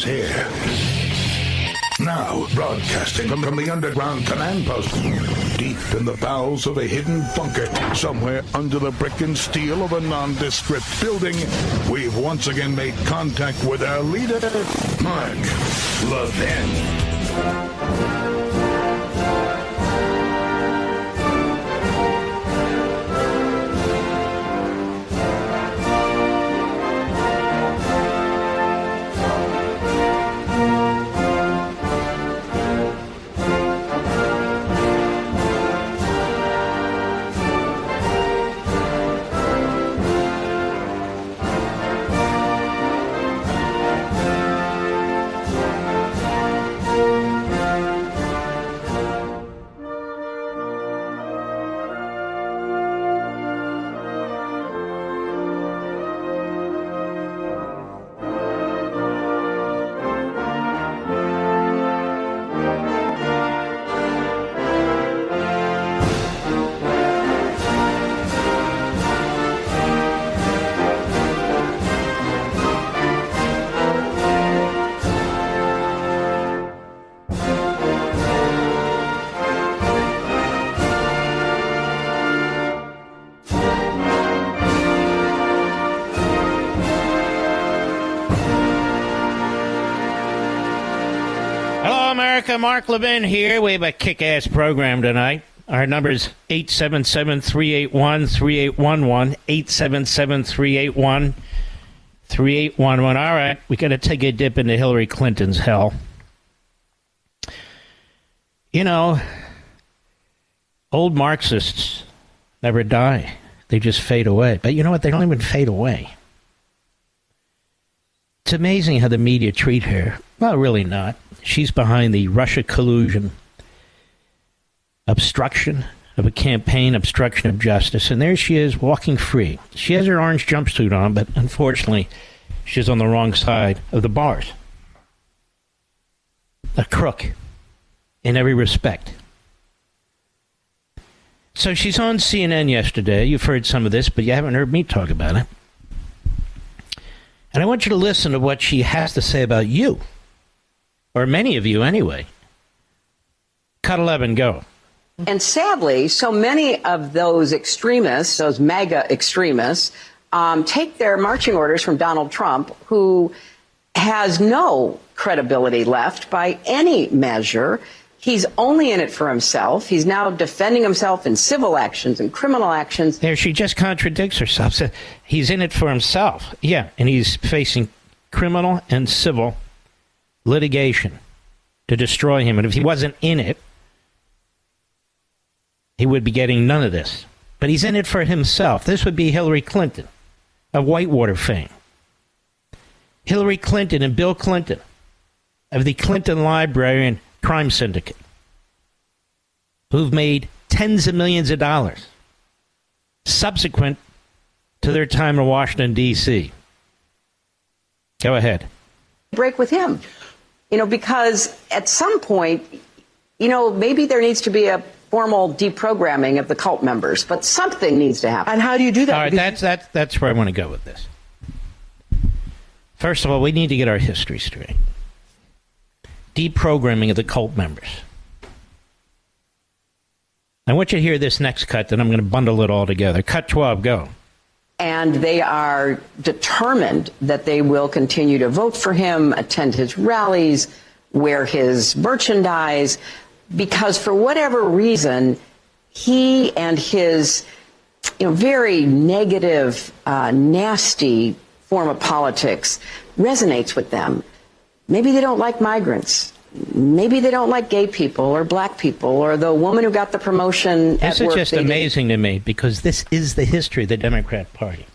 is here. Now, broadcasting from the underground command post, deep in the bowels of a hidden bunker, somewhere under the brick and steel of a nondescript building, we've once again made contact with our leader, Mark Levin. Mark Levin here. We have a kick-ass program tonight. Our number is 877-381-3811, 877-381-3811. All right, we got to take a dip into Hillary Clinton's hell. You know, old Marxists never die. They just fade away. But you know what? They don't even fade away. It's amazing how the media treat her. Well, really not. She's behind the Russia collusion, obstruction of a campaign, obstruction of justice. And there she is walking free. She has her orange jumpsuit on, but unfortunately, she's on the wrong side of the bars. A crook in every respect. So she's on CNN yesterday. You've heard some of this, but you haven't heard me talk about it. And I want you to listen to what she has to say about you. Or many of you, anyway. Cut 11, go. And sadly, so many of those extremists, those MAGA extremists, take their marching orders from Donald Trump, who has no credibility left by any measure. He's only in it for himself. He's now defending himself in civil actions and criminal actions. There, she just contradicts herself. So he's in it for himself. Yeah, and he's facing criminal and civil litigation to destroy him. And if he wasn't in it, he would be getting none of this. But he's in it for himself. This would be Hillary Clinton of Whitewater fame. Hillary Clinton and Bill Clinton of the Clinton Library and Crime Syndicate, who've made tens of millions of dollars subsequent to their time in Washington, D.C. Go ahead. Break with him. Because at some point, maybe there needs to be a formal deprogramming of the cult members, but something needs to happen. And how do you do that? All right, that's where I want to go with this. First of all, we need to get our history straight. Deprogramming of the cult members. I want you to hear this next cut, then I'm going to bundle it all together. Cut 12, go. And they are determined that they will continue to vote for him, attend his rallies, wear his merchandise, because for whatever reason, he and his very negative, nasty form of politics resonates with them. Maybe they don't like migrants. Maybe they don't like gay people or black people or the woman who got the promotion at work. This is just amazing to me because this is the history of the Democrat Party.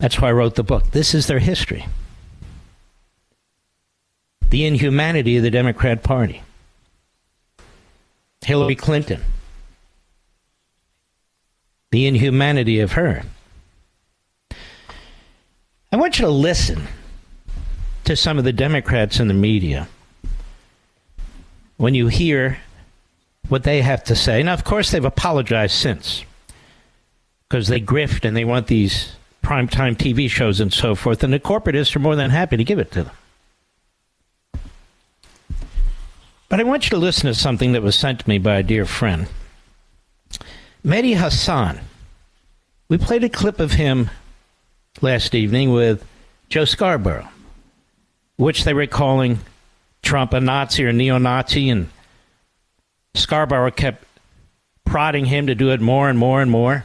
That's why I wrote the book. This is their history. The inhumanity of the Democrat Party. Hillary Clinton. The inhumanity of her. I want you to listen to some of the Democrats in the media when you hear what they have to say. Now, of course, they've apologized since because they grift and they want these primetime TV shows and so forth, and the corporatists are more than happy to give it to them. But I want you to listen to something that was sent to me by a dear friend. Mehdi Hassan. We played a clip of him last evening with Joe Scarborough, which they were calling Trump a Nazi or neo-Nazi, and Scarborough kept prodding him to do it more and more and more.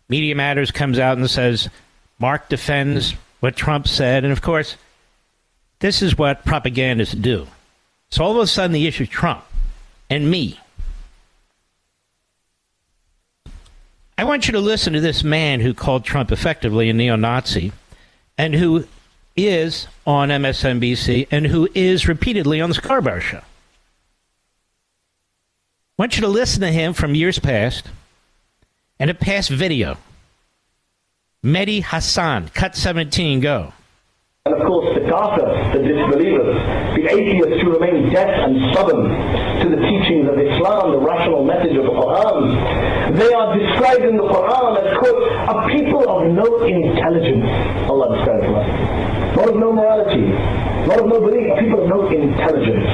Media Matters comes out and says, Mark defends what Trump said, and of course, this is what propagandists do. So all of a sudden, the issue is Trump and me. I want you to listen to this man who called Trump effectively a neo-Nazi and who is on MSNBC and who is repeatedly on the Scarborough Show. I want you to listen to him from years past and a past video. Mehdi Hassan, cut 17, go. And of course, the kafirs, the disbelievers, the atheists who remain deaf and stubborn to the teachings of Islam, the rational message of the Quran, they are described in the Quran as, quote, a people of no intelligence. Allah describes them. Not of no morality, not of no belief, a people of no intelligence.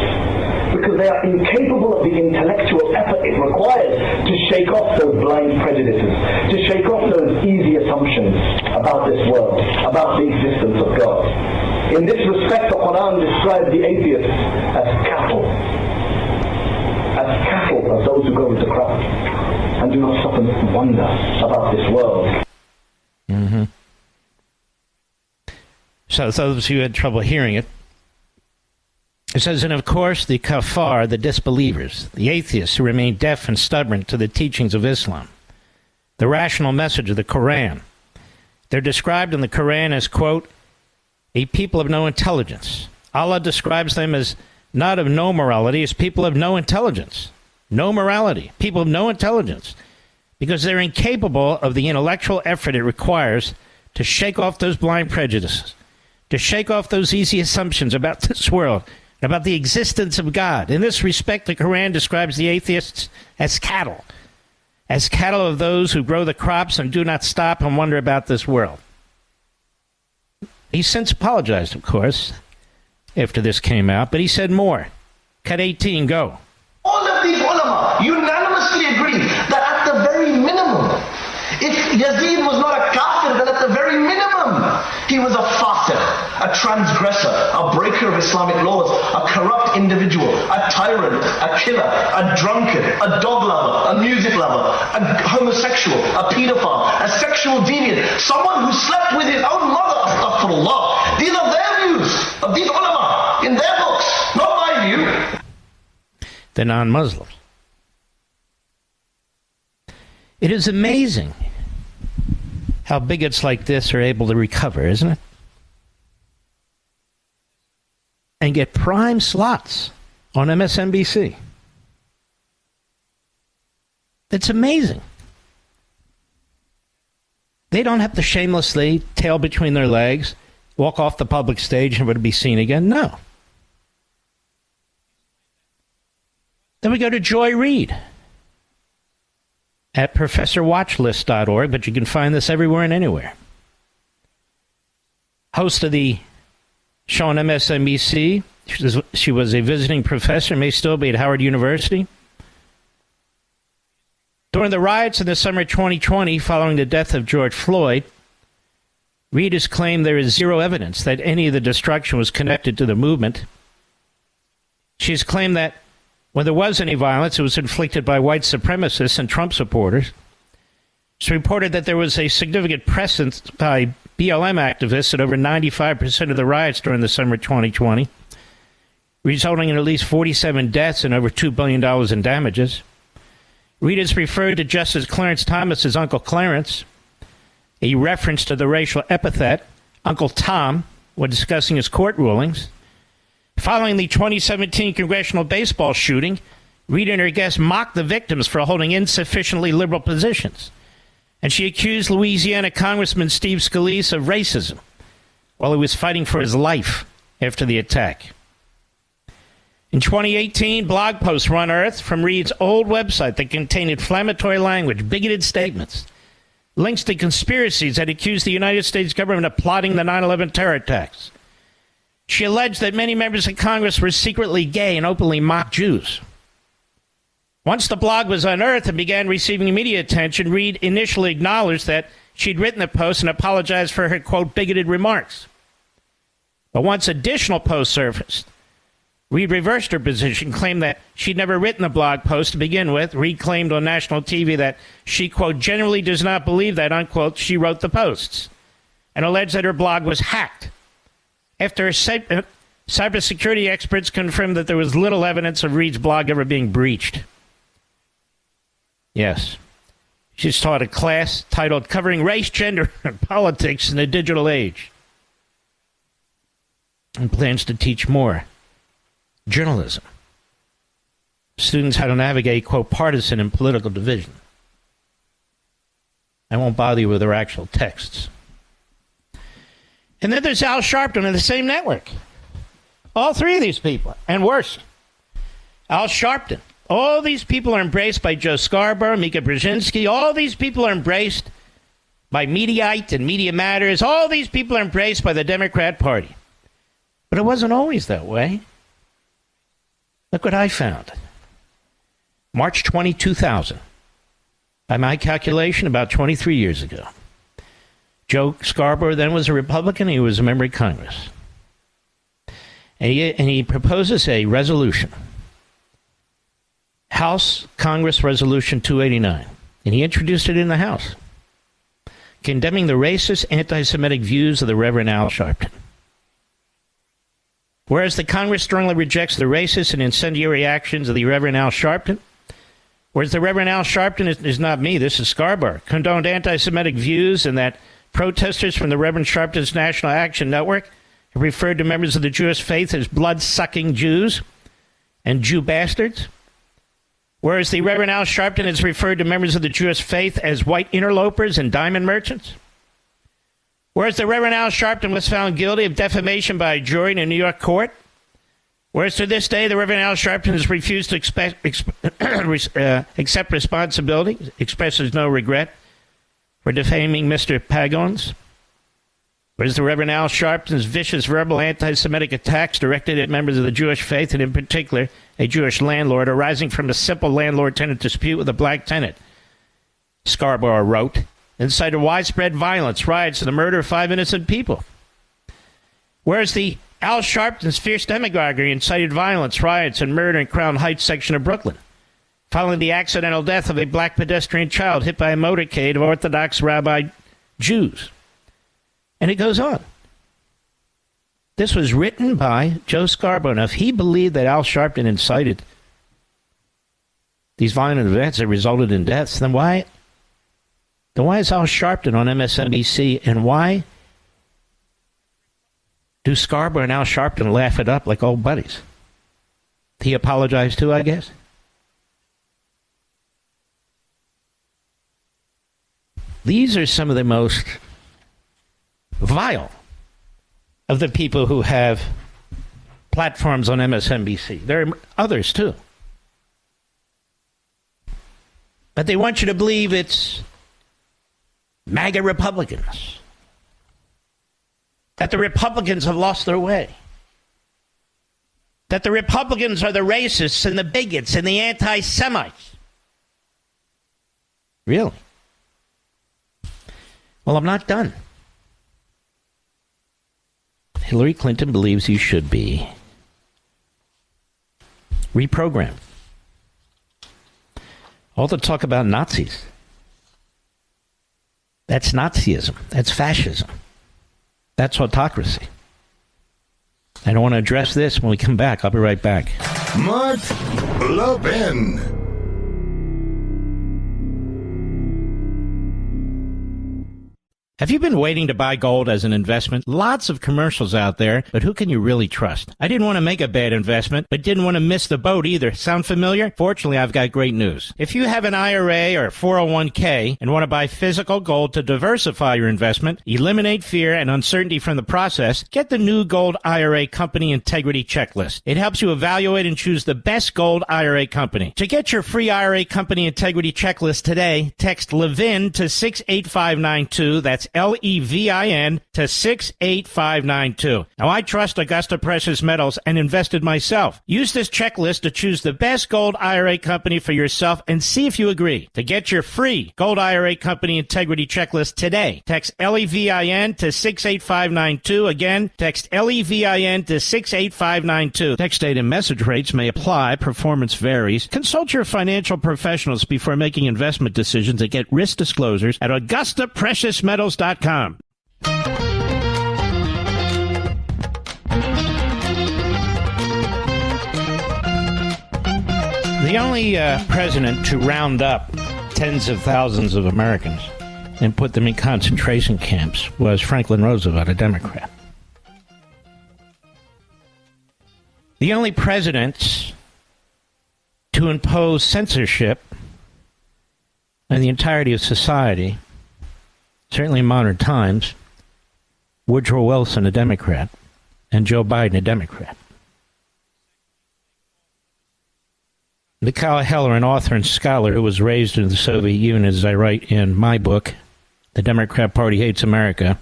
Because they are incapable of the intellectual effort it requires to shake off those blind prejudices, to shake off those easy assumptions about this world, about the existence of God. In this respect, the Quran describes the atheists as cattle, of those who go with the crowd, and do not stop and wonder about this world. Mm-hmm. So those who had trouble hearing it, it says, and of course, the kafar, the disbelievers, the atheists who remain deaf and stubborn to the teachings of Islam, the rational message of the Quran. They're described in the Quran as, quote, a people of no intelligence. Allah describes them as not of no morality, as people of no intelligence. No morality, people of no intelligence, because they're incapable of the intellectual effort it requires to shake off those blind prejudices, to shake off those easy assumptions about this world, about the existence of God. In this respect, the Quran describes the atheists as cattle of those who grow the crops and do not stop and wonder about this world. He's since apologized, of course, after this came out, but he said more. Cut 18, go. All of these ulama unanimously agree that at the very minimum, if Yazid was not a kafir, then at the very minimum, he was a fasir, a transgressor, a breaker of Islamic laws, a corrupt individual, a tyrant, a killer, a drunkard, a dog lover, a music lover, a homosexual, a pedophile, a sexual deviant, someone who slept with his own mother, astaghfirullah. These are their views of these ulama in their books, not my view. The non-Muslims. It is amazing how bigots like this are able to recover, isn't it? And get prime slots on MSNBC. It's amazing. They don't have to shamelessly, tail between their legs, walk off the public stage and never to be seen again. No. Then we go to Joy Reid at professorwatchlist.org, but you can find this everywhere and anywhere. Host of the show on MSNBC. She was a visiting professor, may still be at Howard University. During the riots in the summer of 2020, following the death of George Floyd, Reid has claimed there is zero evidence that any of the destruction was connected to the movement. She has claimed that when there was any violence, it was inflicted by white supremacists and Trump supporters. She reported that there was a significant presence by BLM activists at over 95% of the riots during the summer of 2020, resulting in at least 47 deaths and over $2 billion in damages. Reid has referred to Justice Clarence Thomas as Uncle Clarence, a reference to the racial epithet Uncle Tom when discussing his court rulings. Following the 2017 congressional baseball shooting, Reid and her guests mocked the victims for holding insufficiently liberal positions, and she accused Louisiana Congressman Steve Scalise of racism while he was fighting for his life after the attack. In 2018, blog posts were unearthed from Reid's old website that contained inflammatory language, bigoted statements, links to conspiracies that accused the United States government of plotting the 9/11 terror attacks. She alleged that many members of Congress were secretly gay and openly mocked Jews. Once the blog was unearthed and began receiving media attention, Reid initially acknowledged that she'd written the post and apologized for her, quote, bigoted remarks. But once additional posts surfaced, Reid reversed her position, claimed that she'd never written the blog post to begin with. Reid claimed on national TV that she, quote, genuinely does not believe that, unquote, she wrote the posts, and alleged that her blog was hacked. After cybersecurity experts confirmed that there was little evidence of Reid's blog ever being breached. Yes. She's taught a class titled Covering Race, Gender, and Politics in the Digital Age, and plans to teach more journalism. Students how to navigate, quote, partisan and political division. I won't bother you with her actual texts. And then there's Al Sharpton in the same network. All three of these people, and worse. Al Sharpton. All these people are embraced by Joe Scarborough, Mika Brzezinski. All these people are embraced by Mediaite and Media Matters. All these people are embraced by the Democrat Party. But it wasn't always that way. Look what I found. March 20, 2000. By my calculation, about 23 years ago. Joe Scarborough then was a Republican. He was a member of Congress. And he proposes a resolution. House Congress Resolution 289. And he introduced it in the House, condemning the racist, anti-Semitic views of the Reverend Al Sharpton. Whereas the Congress strongly rejects the racist and incendiary actions of the Reverend Al Sharpton, whereas the Reverend Al Sharpton is not me, this is Scarborough, condoned anti-Semitic views, and that protesters from the Reverend Sharpton's National Action Network have referred to members of the Jewish faith as blood-sucking Jews and Jew bastards, whereas the Reverend Al Sharpton has referred to members of the Jewish faith as white interlopers and diamond merchants, whereas the Reverend Al Sharpton was found guilty of defamation by a jury in a New York court, whereas to this day the Reverend Al Sharpton has refused to accept responsibility, expresses no regret for defaming Mr. Pagons, whereas the Reverend Al Sharpton's vicious verbal anti-Semitic attacks directed at members of the Jewish faith, and in particular a Jewish landlord, arising from a simple landlord-tenant dispute with a black tenant, Scarborough wrote, incited widespread violence, riots, and the murder of 5 innocent people. Whereas the Al Sharpton's fierce demagoguery incited violence, riots, and murder in Crown Heights section of Brooklyn, following the accidental death of a black pedestrian child hit by a motorcade of Orthodox rabbi Jews. And it goes on. This was written by Joe Scarborough. Now, if he believed that Al Sharpton incited these violent events that resulted in deaths, then why is Al Sharpton on MSNBC, and why do Scarborough and Al Sharpton laugh it up like old buddies? He apologized too, I guess. These are some of the most vile of the people who have platforms on MSNBC. There are others too. But they want you to believe it's MAGA Republicans, that the Republicans have lost their way, that the Republicans are the racists and the bigots and the anti-Semites. Really? Well, I'm not done. Hillary Clinton believes you should be reprogrammed. All the talk about Nazis, that's Nazism. That's fascism. That's autocracy. I don't want to address this when we come back. I'll be right back. Mark Levin. Have you been waiting to buy gold as an investment? Lots of commercials out there, but who can you really trust? I didn't want to make a bad investment, but didn't want to miss the boat either. Sound familiar? Fortunately, I've got great news. If you have an IRA or 401k and want to buy physical gold to diversify your investment, eliminate fear and uncertainty from the process, get the new Gold IRA Company Integrity Checklist. It helps you evaluate and choose the best gold IRA company. To get your free IRA Company Integrity Checklist today, text Levin to 68592. That's Levin to 68592. Now, I trust Augusta Precious Metals and invested myself. Use this checklist to choose the best gold IRA company for yourself and see if you agree. To get your free Gold IRA Company Integrity Checklist today, text Levin to 68592. Again, text Levin to 68592. Text date and message rates may apply. Performance varies. Consult your financial professionals before making investment decisions and get risk disclosures at AugustaPreciousMetals.com. The only president to round up tens of thousands of Americans and put them in concentration camps was Franklin Roosevelt, a Democrat. The only presidents to impose censorship on the entirety of society, certainly in modern times, Woodrow Wilson, a Democrat, and Joe Biden, a Democrat. Mikhail Heller, an author and scholar who was raised in the Soviet Union, as I write in my book, The Democrat Party Hates America.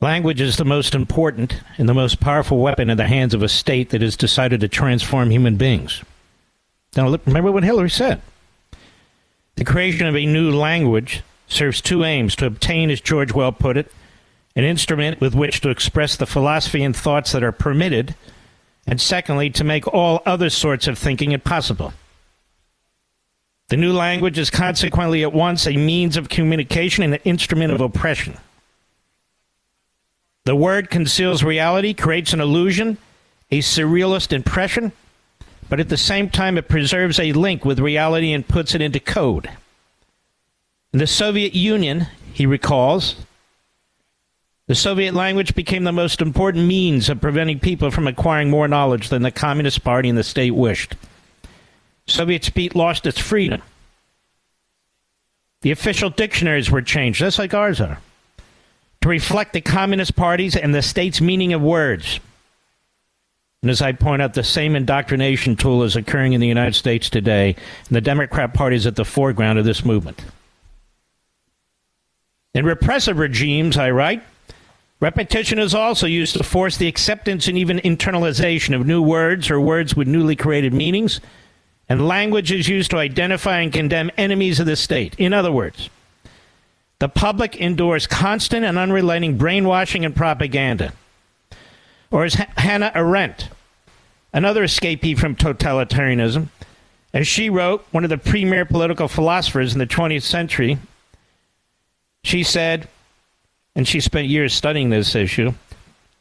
Language is the most important and the most powerful weapon in the hands of a state that has decided to transform human beings. Now, remember what Hillary said. The creation of a new language serves two aims: to obtain, as George well put it, an instrument with which to express the philosophy and thoughts that are permitted, and secondly, to make all other sorts of thinking impossible. The new language is consequently at once a means of communication and an instrument of oppression. The word conceals reality, creates an illusion, a surrealist impression, but at the same time it preserves a link with reality and puts it into code. In the Soviet Union, he recalls, the Soviet language became the most important means of preventing people from acquiring more knowledge than the Communist Party and the state wished. Soviet speech lost its freedom. The official dictionaries were changed, just like ours are, to reflect the Communist Party's and the state's meaning of words. And as I point out, the same indoctrination tool is occurring in the United States today, and the Democrat Party is at the foreground of this movement. In repressive regimes, I write, repetition is also used to force the acceptance and even internalization of new words or words with newly created meanings, and language is used to identify and condemn enemies of the state. In other words, the public endures constant and unrelenting brainwashing and propaganda. Or as Hannah Arendt, another escapee from totalitarianism, as she wrote, one of the premier political philosophers in the 20th century, she said, and she spent years studying this issue,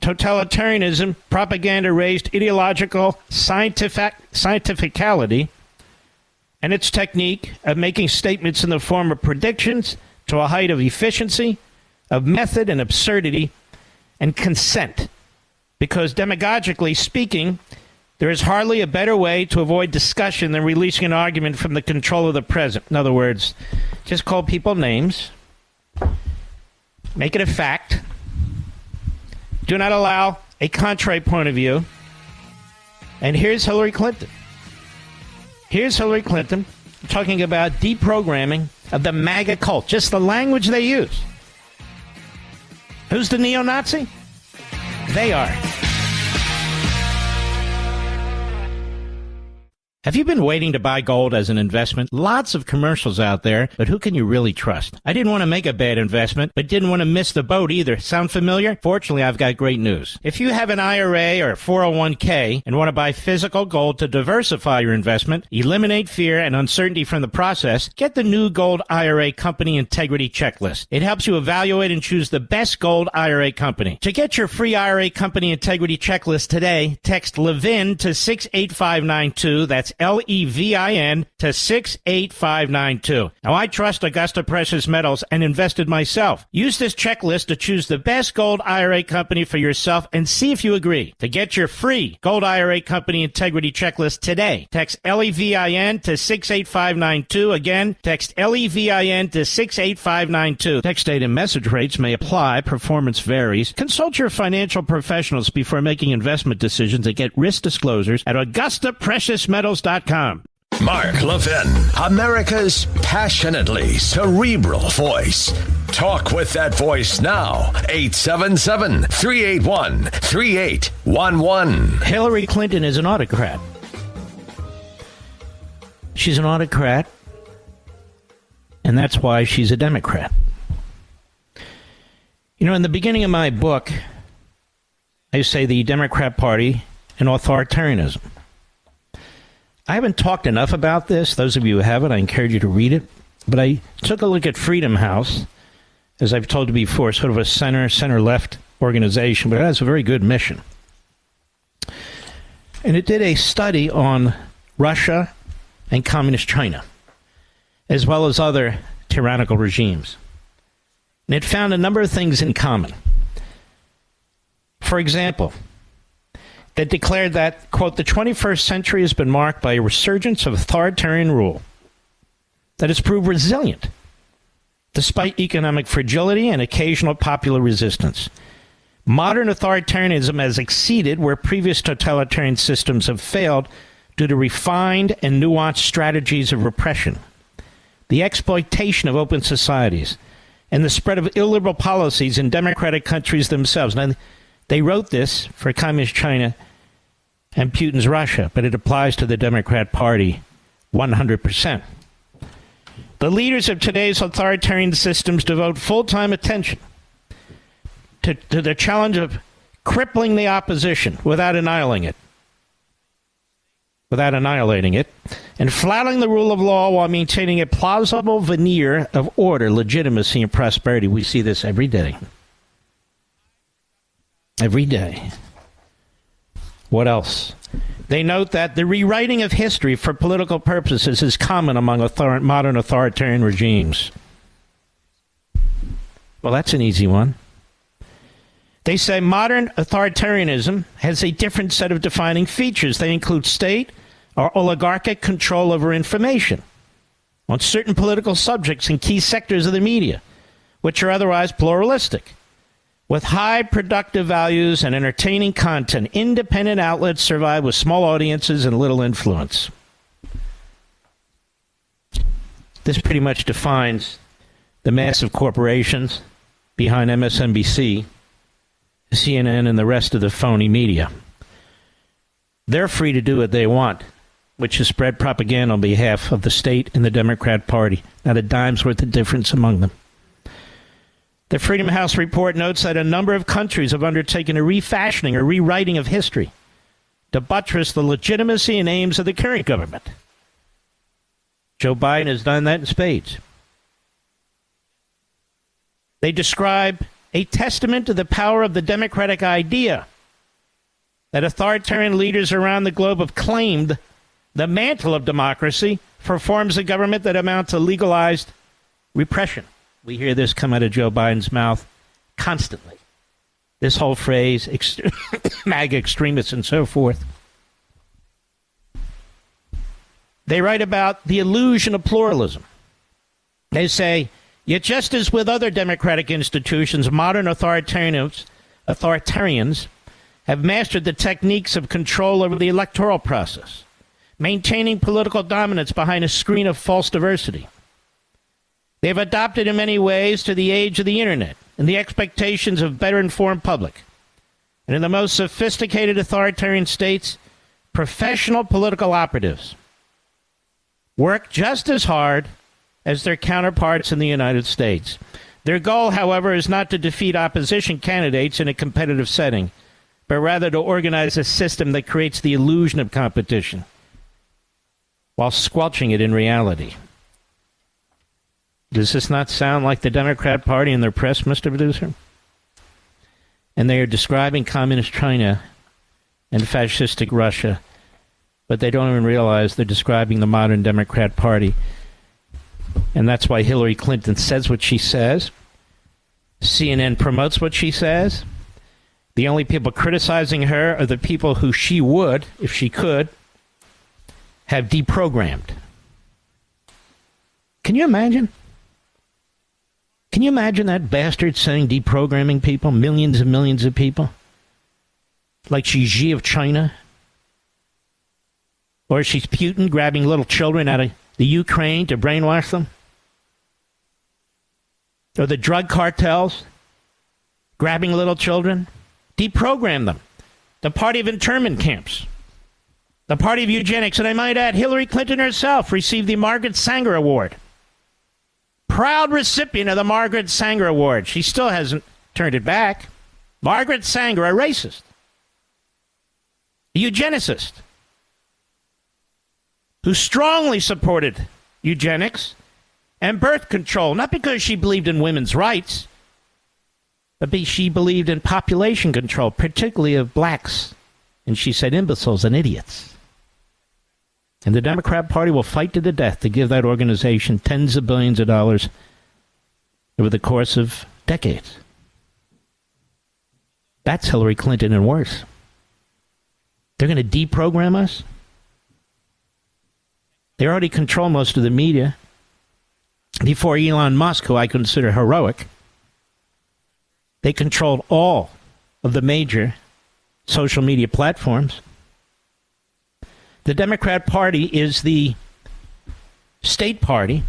totalitarianism, propaganda raised ideological scientificality and its technique of making statements in the form of predictions to a height of efficiency, of method and absurdity, and consent. Because demagogically speaking, there is hardly a better way to avoid discussion than releasing an argument from the control of the present. In other words, just call people names, make it a fact, do not allow a contrary point of view, and here's Hillary Clinton. Here's Hillary Clinton talking about deprogramming of the MAGA cult, just the language they use. Who's the neo-Nazi? They are. Have you been waiting to buy gold as an investment? Lots of commercials out there, but who can you really trust? I didn't want to make a bad investment, but didn't want to miss the boat either. Sound familiar? Fortunately, I've got great news. If you have an IRA or 401k and want to buy physical gold to diversify your investment, eliminate fear and uncertainty from the process, get the new Gold IRA Company Integrity Checklist. It helps you evaluate and choose the best gold IRA company. To get your free IRA Company Integrity Checklist today, text Levin to 68592. That's Text LEVIN to 68592. Now, I trust Augusta Precious Metals and invested myself. Use this checklist to choose the best gold IRA company for yourself and see if you agree. To get your free Gold IRA Company Integrity Checklist today, text LEVIN to 68592. Again, text LEVIN to 68592. Text date and message rates may apply. Performance varies. Consult your financial professionals before making investment decisions and get risk disclosures at AugustaPreciousMetals.com. Mark Levin, America's passionately cerebral voice. Talk with that voice now. 877-381-3811. Hillary Clinton is an autocrat. She's an autocrat, and that's why she's a Democrat. You know, in the beginning of my book, I say the Democrat Party and authoritarianism. I haven't talked enough about this. Those of you who haven't, I encourage you to read it. But I took a look at Freedom House, as I've told you before, sort of a center-left organization, but it has a very good mission. And it did a study on Russia and Communist China, as well as other tyrannical regimes. And it found a number of things in common. For example, that declared that, quote, the 21st century has been marked by a resurgence of authoritarian rule that has proved resilient despite economic fragility and occasional popular resistance. Modern authoritarianism has exceeded where previous totalitarian systems have failed due to refined and nuanced strategies of repression, the exploitation of open societies, and the spread of illiberal policies in democratic countries themselves. Now, they wrote this for Communist China and Putin's Russia, but it applies to the Democrat Party 100%. The leaders of today's authoritarian systems devote full-time attention to the challenge of crippling the opposition without annihilating it, and flouting the rule of law while maintaining a plausible veneer of order, legitimacy, and prosperity. We see this every day. Every day. What else? They note that the rewriting of history for political purposes is common among modern authoritarian regimes. Well, that's an easy one. They say modern authoritarianism has a different set of defining features. They include state or oligarchic control over information on certain political subjects in key sectors of the media, which are otherwise pluralistic. With high productive values and entertaining content, independent outlets survive with small audiences and little influence. This pretty much defines the massive corporations behind MSNBC, CNN, and the rest of the phony media. They're free to do what they want, which is spread propaganda on behalf of the state and the Democrat Party. Not a dime's worth of difference among them. The Freedom House report notes that a number of countries have undertaken a refashioning or rewriting of history to buttress the legitimacy and aims of the current government. Joe Biden has done that in spades. They describe a testament to the power of the democratic idea that authoritarian leaders around the globe have claimed the mantle of democracy for forms of government that amount to legalized repression. We hear this come out of Joe Biden's mouth constantly. This whole phrase, MAGA extremists and so forth. They write about the illusion of pluralism. They say, yet just as with other democratic institutions, modern authoritarians have mastered the techniques of control over the electoral process, maintaining political dominance behind a screen of false diversity. They have adopted in many ways to the age of the internet and the expectations of better informed public. And in the most sophisticated authoritarian states, professional political operatives work just as hard as their counterparts in the United States. Their goal, however, is not to defeat opposition candidates in a competitive setting, but rather to organize a system that creates the illusion of competition while squelching it in reality. Does this not sound like the Democrat Party and their press, Mr. Producer? And they are describing communist China and fascistic Russia but they don't even realize they're describing the modern Democrat Party. And that's why Hillary Clinton says what she says. CNN promotes what she says. The only people criticizing her are the people who she would, if she could, have deprogrammed. Can you imagine? Can you imagine that bastard saying deprogramming people, millions and millions of people? Like she's Xi of China? Or she's Putin grabbing little children out of the Ukraine to brainwash them? Or the drug cartels grabbing little children? Deprogram them. The party of internment camps. The party of eugenics. And I might add, Hillary Clinton herself received the Margaret Sanger Award. Proud recipient of the Margaret Sanger Award. She still hasn't turned it back. Margaret Sanger, a racist. A eugenicist. Who strongly supported eugenics and birth control. Not because she believed in women's rights, but because she believed in population control, particularly of blacks. And she said imbeciles and idiots. And the Democrat Party will fight to the death to give that organization tens of billions of dollars over the course of decades. That's Hillary Clinton and worse. They're going to deprogram us? They already control most of the media. Before Elon Musk, who I consider heroic, they controlled all of the major social media platforms. The Democrat Party is the state party.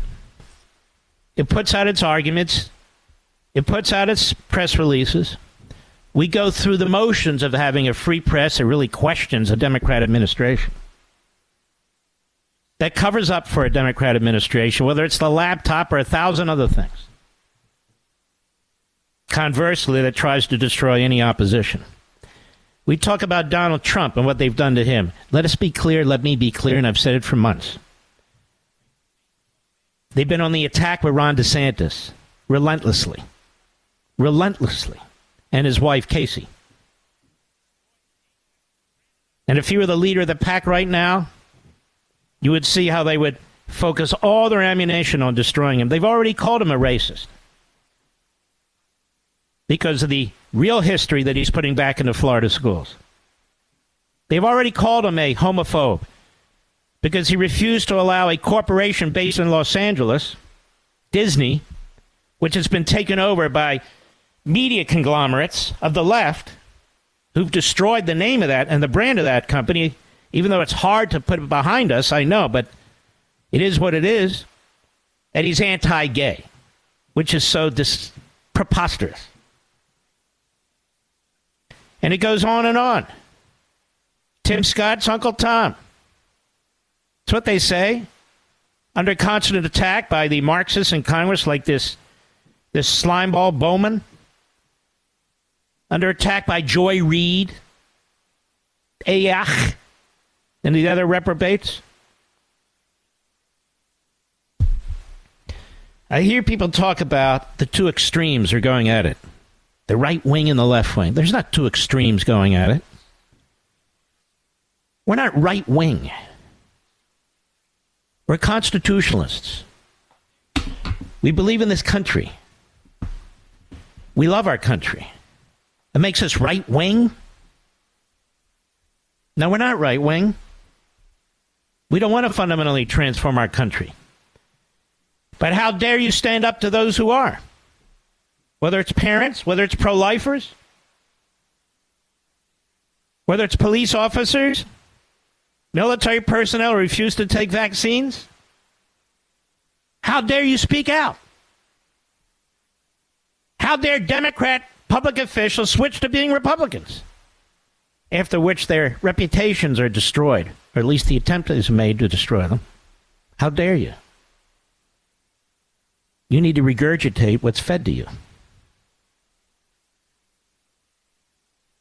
It puts out its arguments. It puts out its press releases. We go through the motions of having a free press that really questions a Democrat administration. That covers up for a Democrat administration, whether it's the laptop or 1,000 other things. Conversely, that tries to destroy any opposition. We talk about Donald Trump and what they've done to him. Let us be clear, let me be clear, and I've said it for months. They've been on the attack with Ron DeSantis, relentlessly. Relentlessly. And his wife, Casey. And if you were the leader of the pack right now, you would see how they would focus all their ammunition on destroying him. They've already called him a racist because of the real history that he's putting back into Florida schools. They've already called him a homophobe because he refused to allow a corporation based in Los Angeles, Disney, which has been taken over by media conglomerates of the left who've destroyed the name of that and the brand of that company. Even though it's hard to put it behind us, I know, but it is what it is, that he's anti-gay, which is so preposterous. And it goes on and on. Tim Scott's Uncle Tom. That's what they say. Under constant attack by the Marxists in Congress like this slimeball Bowman. Under attack by Joy Reid. Ayach. And the other reprobates? I hear people talk about the two extremes are going at it. The right wing and the left wing. There's not two extremes going at it. We're not right wing. We're constitutionalists. We believe in this country. We love our country. It makes us right wing? No, we're not right wing. We don't want to fundamentally transform our country. But how dare you stand up to those who are? Whether it's parents, whether it's pro-lifers, whether it's police officers, military personnel who refuse to take vaccines. How dare you speak out? How dare Democrat public officials switch to being Republicans? After which their reputations are destroyed, or at least the attempt is made to destroy them. How dare you? You need to regurgitate what's fed to you.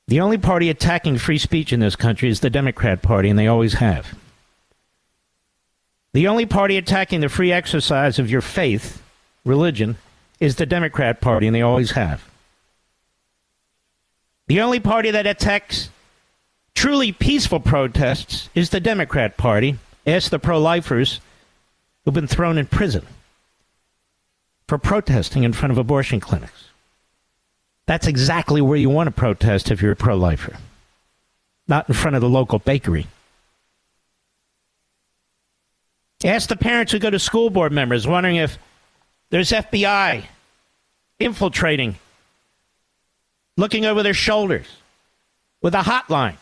The only party attacking free speech in this country is the Democrat Party, and they always have. The only party attacking the free exercise of your faith, religion, is the Democrat Party, and they always have. The only party that attacks truly peaceful protests is the Democrat Party. Ask the pro-lifers who've been thrown in prison for protesting in front of abortion clinics. That's exactly where you want to protest if you're a pro-lifer. Not in front of the local bakery. Ask the parents who go to school board members wondering if there's FBI infiltrating, looking over their shoulders with a hotline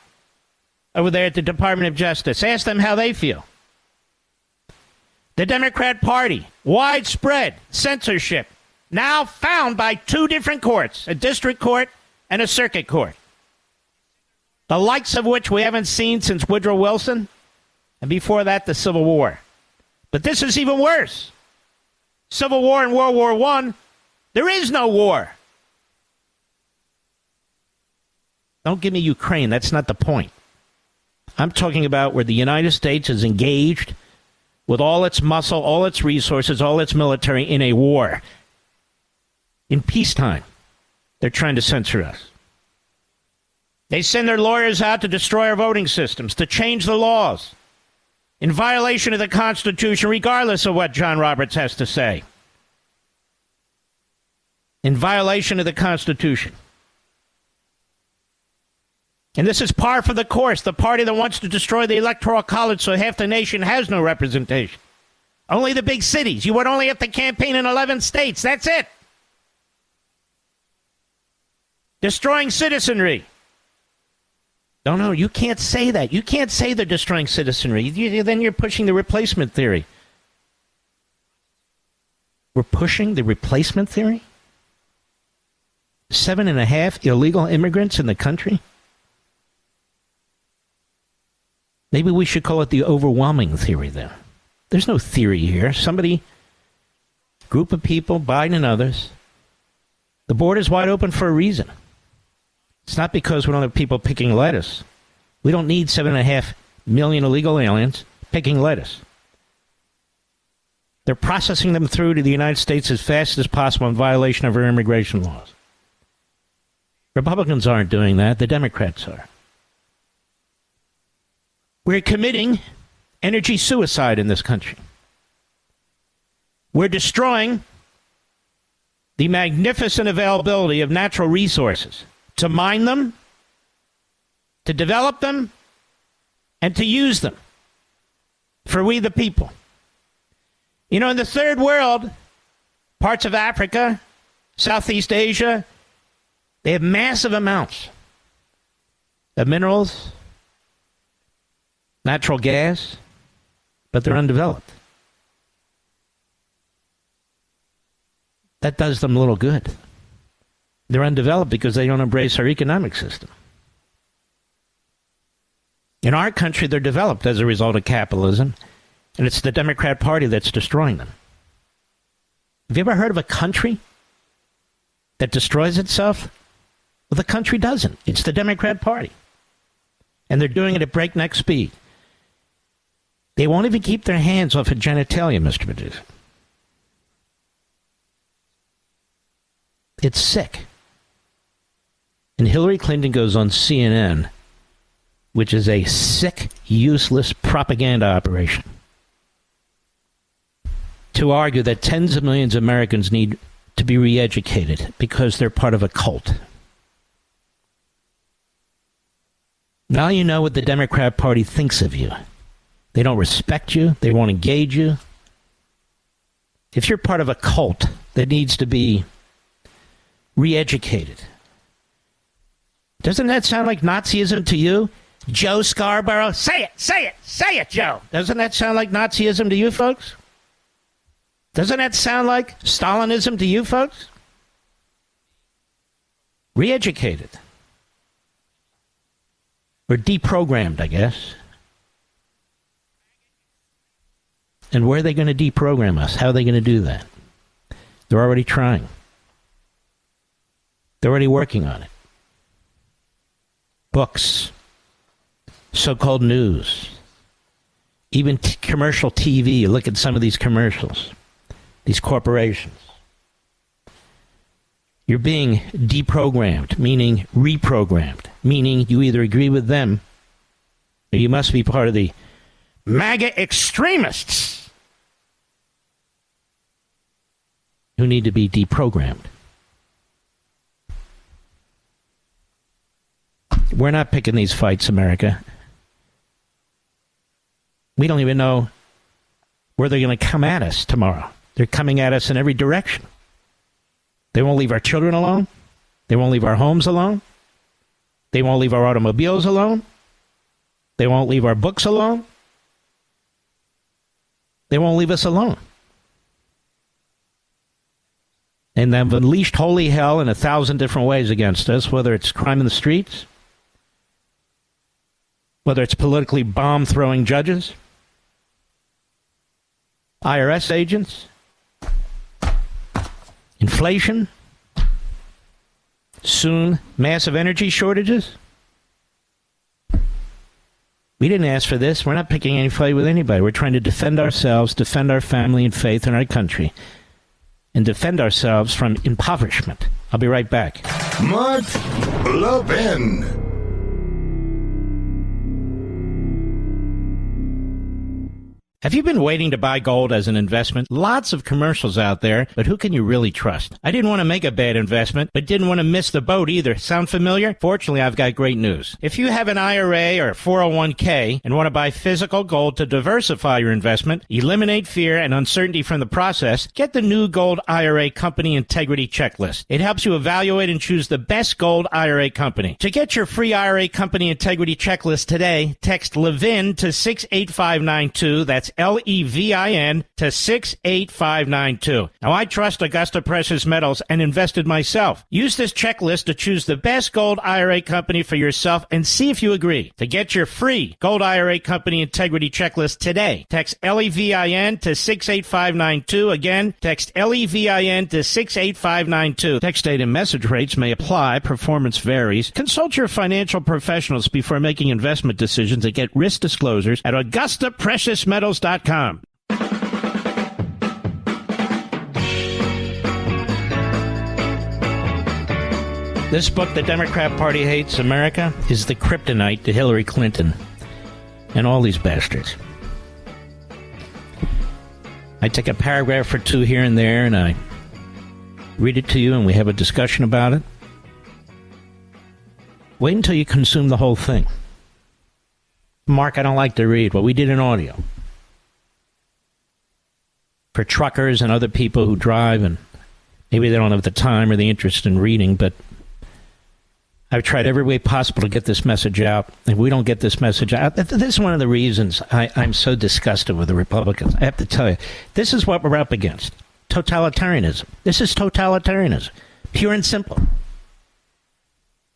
over there at the Department of Justice. Ask them how they feel. The Democrat Party, widespread censorship, now found by 2 different courts, a district court and a circuit court, the likes of which we haven't seen since Woodrow Wilson, and before that, the Civil War. But this is even worse. Civil War and World War I, there is no war. Don't give me Ukraine. That's not the point. I'm talking about where the United States is engaged with all its muscle, all its resources, all its military in a war. In peacetime, they're trying to censor us. They send their lawyers out to destroy our voting systems, to change the laws in violation of the Constitution, regardless of what John Roberts has to say. In violation of the Constitution. And this is par for the course. The party that wants to destroy the Electoral College so half the nation has no representation. Only the big cities. You would only have to campaign in 11 states. That's it. Destroying citizenry. No, you can't say that. You can't say they're destroying citizenry. Then you're pushing the replacement theory. We're pushing the replacement theory? 7.5 illegal immigrants in the country? Maybe we should call it the overwhelming theory then. There's no theory here. Somebody, group of people, Biden and others, the border's wide open for a reason. It's not because we don't have people picking lettuce. We don't need 7.5 million illegal aliens picking lettuce. They're processing them through to the United States as fast as possible in violation of our immigration laws. Republicans aren't doing that. The Democrats are. We're committing energy suicide in this country. We're destroying the magnificent availability of natural resources to mine them, to develop them, and to use them for we the people. You know, in the third world, parts of Africa, Southeast Asia, they have massive amounts of minerals, natural gas, but they're undeveloped. That does them a little good. They're undeveloped because they don't embrace our economic system. In our country, they're developed as a result of capitalism, and it's the Democrat Party that's destroying them. Have you ever heard of a country that destroys itself? Well, the country doesn't. It's the Democrat Party. And they're doing it at breakneck speed. They won't even keep their hands off of genitalia, Mr. Producer. It's sick. And Hillary Clinton goes on CNN, which is a sick, useless propaganda operation, to argue that tens of millions of Americans need to be re-educated because they're part of a cult. Now you know what the Democrat Party thinks of you. They don't respect you. They won't engage you. If you're part of a cult that needs to be re-educated, doesn't that sound like Nazism to you? Joe Scarborough? Say it, Joe. Doesn't that sound like Nazism to you folks? Doesn't that sound like Stalinism to you folks? Re-educated. Or deprogrammed, I guess. And where are they going to deprogram us? How are they going to do that? They're already trying. They're already working on it. Books, so-called news, even commercial TV. Look at some of these commercials, these corporations. You're being deprogrammed, meaning reprogrammed, meaning you either agree with them You must be part of the MAGA extremists who need to be deprogrammed. We're not picking these fights, America. We don't even know where they're going to come at us tomorrow. They're coming at us in every direction. They won't leave our children alone. They won't leave our homes alone. They won't leave our automobiles alone. They won't leave our books alone. They won't leave us alone. And they've unleashed holy hell in 1,000 different ways against us, whether it's crime in the streets, whether it's politically bomb-throwing judges, IRS agents, inflation, soon massive energy shortages. We didn't ask for this. We're not picking any fight with anybody. We're trying to defend ourselves, defend our family and faith in our country, and defend ourselves from impoverishment. I'll be right back. Mark Levin. Have you been waiting to buy gold as an investment? Lots of commercials out there, but who can you really trust? I didn't want to make a bad investment, but didn't want to miss the boat either. Sound familiar? Fortunately, I've got great news. If you have an IRA or 401k and want to buy physical gold to diversify your investment, eliminate fear and uncertainty from the process, get the new Gold IRA Company Integrity Checklist. It helps you evaluate and choose the best gold IRA company. To get your free IRA Company Integrity Checklist today, text Levin to 68592. That's Levin to 68592. Now, I trust Augusta Precious Metals and invested myself. Use this checklist to choose the best gold IRA company for yourself and see if you agree. To get your free Gold IRA Company Integrity Checklist today, text Levin to 68592. Again, text Levin to 68592. Text date and message rates may apply. Performance varies. Consult your financial professionals before making investment decisions and get risk disclosures at AugustaPreciousMetals.com. This book, The Democrat Party Hates America, is the kryptonite to Hillary Clinton and all these bastards. I take a paragraph or two here and there and I read it to you and we have a discussion about it. Wait until you consume the whole thing. Mark, I don't like to read. Well, we did an audio for truckers and other people who drive, and maybe they don't have the time or the interest in reading, but I've tried every way possible to get this message out. If we don't get this message out, this is one of the reasons I'm so disgusted with the Republicans. I have to tell you, this is what we're up against. Totalitarianism. This is totalitarianism. Pure and simple.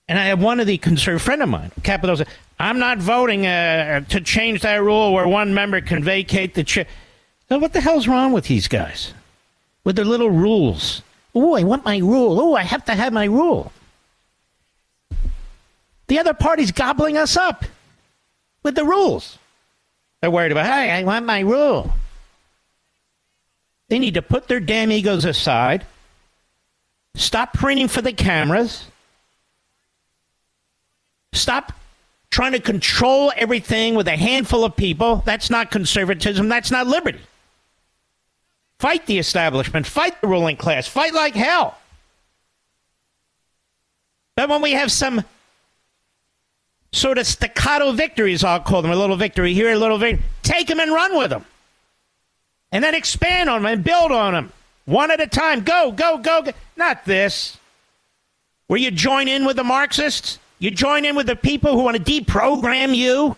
And I have one of the conservative friend of mine, Capitol, said, I'm not voting to change that rule where one member can vacate the chair. So what the hell's wrong with these guys? With their little rules. Oh, I want my rule. Oh, I have to have my rule. The other party's gobbling us up with the rules. They're worried about, hey, I want my rule. They need to put their damn egos aside. Stop printing for the cameras. Stop trying to control everything with a handful of people. That's not conservatism. That's not liberty. Fight the establishment. Fight the ruling class. Fight like hell. But when we have some sort of staccato victories, I'll call them, a little victory here, a little victory, take them and run with them. And then expand on them and build on them. One at a time. Go, go, go, go. Not this. Where you join in with the Marxists. You join in with the people who want to deprogram you.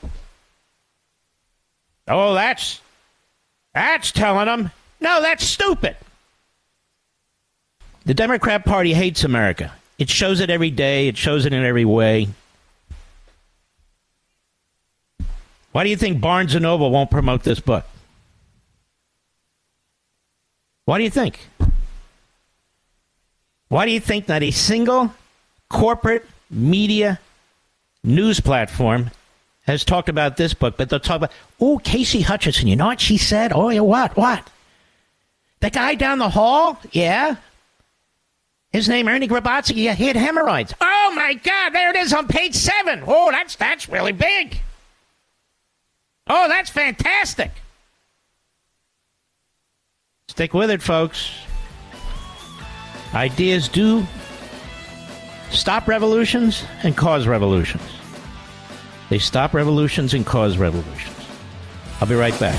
Oh, that's telling them. No, that's stupid. The Democrat Party hates America. It shows it every day. It shows it in every way. Why do you think Barnes & Noble won't promote this book? Why do you think? Why do you think not a single corporate media news platform has talked about this book, but they'll talk about, oh, Casey Hutchinson, you know what she said? Oh, yeah, what? The guy down the hall? Yeah. His name, Ernie Grabatsky, yeah, he had hemorrhoids. Oh, my God, there it is on page 7. Oh, that's really big. Oh, that's fantastic. Stick with it, folks. Ideas do stop revolutions and cause revolutions. They stop revolutions and cause revolutions. I'll be right back.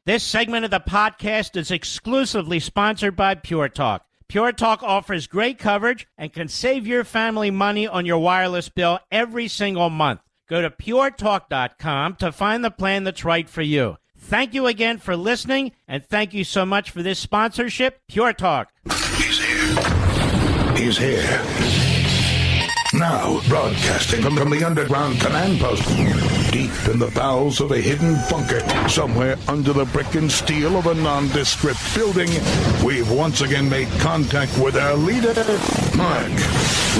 This segment of the podcast is exclusively sponsored by Pure Talk. Pure Talk offers great coverage and can save your family money on your wireless bill every single month. Go to puretalk.com to find the plan that's right for you. Thank you again for listening, and thank you so much for this sponsorship, Pure Talk. He's here. He's here. Now, broadcasting from the underground command post, deep in the bowels of a hidden bunker, somewhere under the brick and steel of a nondescript building, we've once again made contact with our leader, Mark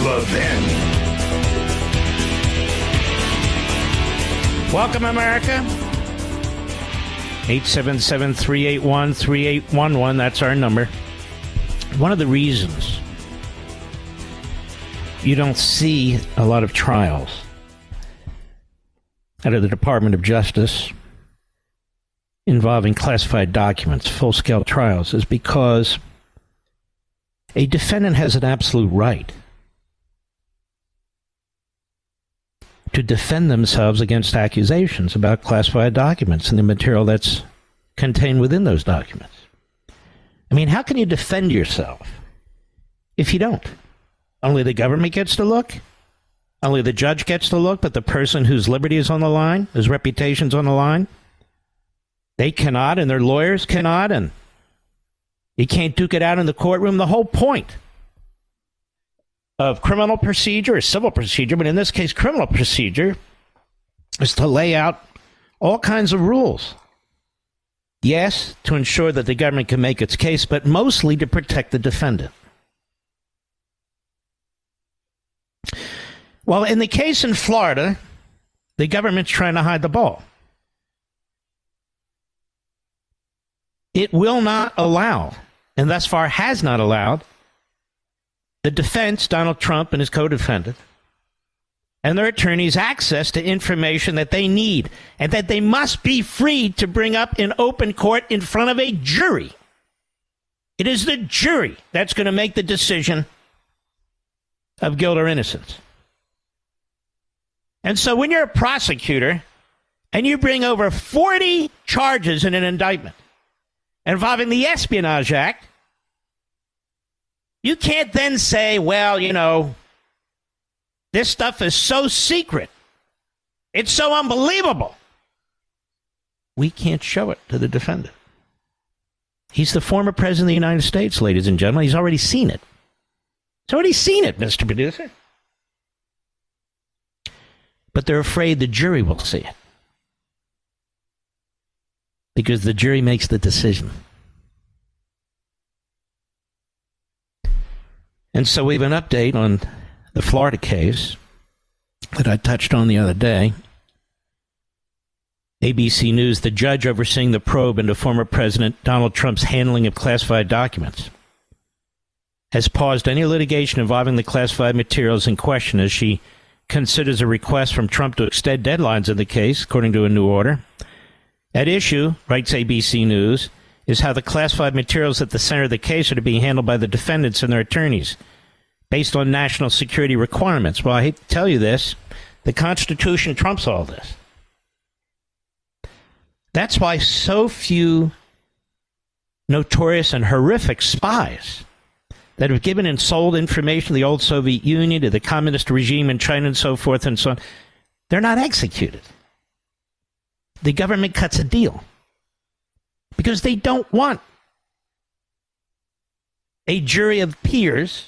Levin. Welcome, America. 877-381-3811. That's our number. One of the reasons you don't see a lot of trials out of the Department of Justice involving classified documents, full-scale trials, is because a defendant has an absolute right to defend themselves against accusations about classified documents and the material that's contained within those documents. I mean, how can you defend yourself if you don't? Only the government gets to look? Only the judge gets to look, but the person whose liberty is on the line, whose reputation's on the line, they cannot, and their lawyers cannot, and you can't duke it out in the courtroom. The whole point of criminal procedure or civil procedure, but in this case criminal procedure, is to lay out all kinds of rules. Yes, to ensure that the government can make its case, but mostly to protect the defendant. Well, in the case in Florida, the government's trying to hide the ball. It will not allow, and thus far has not allowed, the defense, Donald Trump and his co-defendant, and their attorneys access to information that they need and that they must be free to bring up in open court in front of a jury. It is the jury that's going to make the decision of guilt or innocence. And so when you're a prosecutor and you bring over 40 charges in an indictment involving the Espionage Act, you can't then say, well, you know, this stuff is so secret. It's so unbelievable. We can't show it to the defendant. He's the former president of the United States, ladies and gentlemen. He's already seen it. He's already seen it, Mr. Producer. But they're afraid the jury will see it. Because the jury makes the decision. And so we have an update on the Florida case that I touched on the other day. ABC News, the judge overseeing the probe into former President Donald Trump's handling of classified documents, has paused any litigation involving the classified materials in question as she considers a request from Trump to extend deadlines in the case, according to a new order. At issue, writes ABC News, is how the classified materials at the center of the case are to be handled by the defendants and their attorneys, based on national security requirements. Well, I hate to tell you this, the Constitution trumps all this. That's why so few notorious and horrific spies that have given and sold information to the old Soviet Union, to the communist regime in China and so forth and so on, they're not executed. The government cuts a deal because they don't want a jury of peers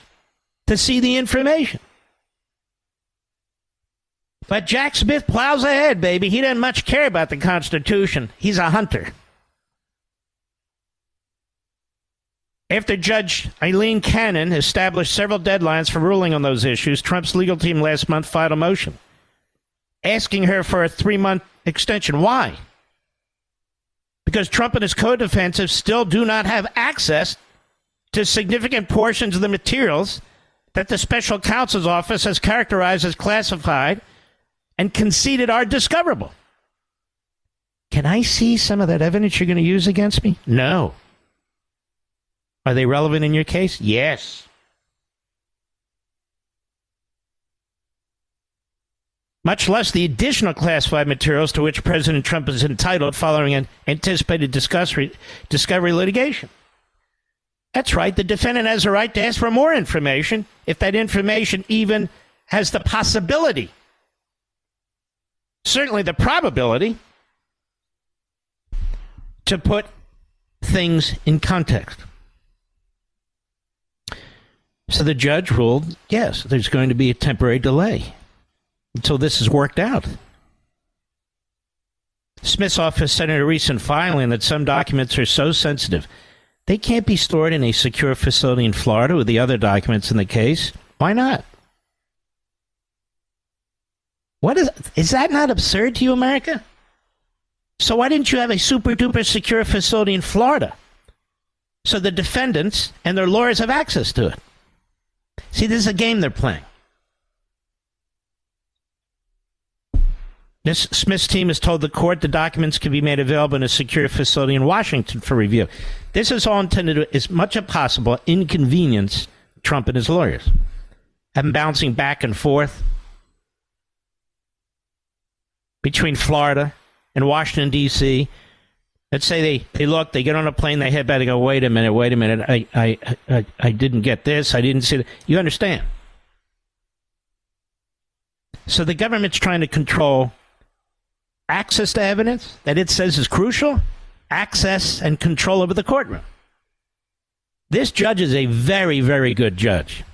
to see the information. But Jack Smith plows ahead, baby. He doesn't much care about the Constitution. He's a hunter. After Judge Eileen Cannon established several deadlines for ruling on those issues, Trump's legal team last month filed a motion asking her for a 3-month extension. Why? Because Trump and his co-defensives still do not have access to significant portions of the materials that the special counsel's office has characterized as classified and conceded are discoverable. Can I see some of that evidence you're going to use against me? No. Are they relevant in your case? Yes. Much less the additional classified materials to which President Trump is entitled following an anticipated discovery litigation. That's right. The defendant has a right to ask for more information if that information even has the possibility, certainly the probability, to put things in context. So the judge ruled, yes, there's going to be a temporary delay until this is worked out. Smith's office said in a recent filing that some documents are so sensitive they can't be stored in a secure facility in Florida with the other documents in the case. Why not? Is that not absurd to you, America? So why didn't you have a super duper secure facility in Florida so the defendants and their lawyers have access to it? See, this is a game they're playing. Smith's team has told the court the documents can be made available in a secure facility in Washington for review. This is all intended to, as much as possible, inconvenience Trump and his lawyers. Have them bouncing back and forth between Florida and Washington, D.C. Let's say they look, they get on a plane, they head back, they go, wait a minute, I didn't get this, I didn't see that. You understand? So the government's trying to control access to evidence that it says is crucial, access and control over the courtroom. This judge is a very, very good judge.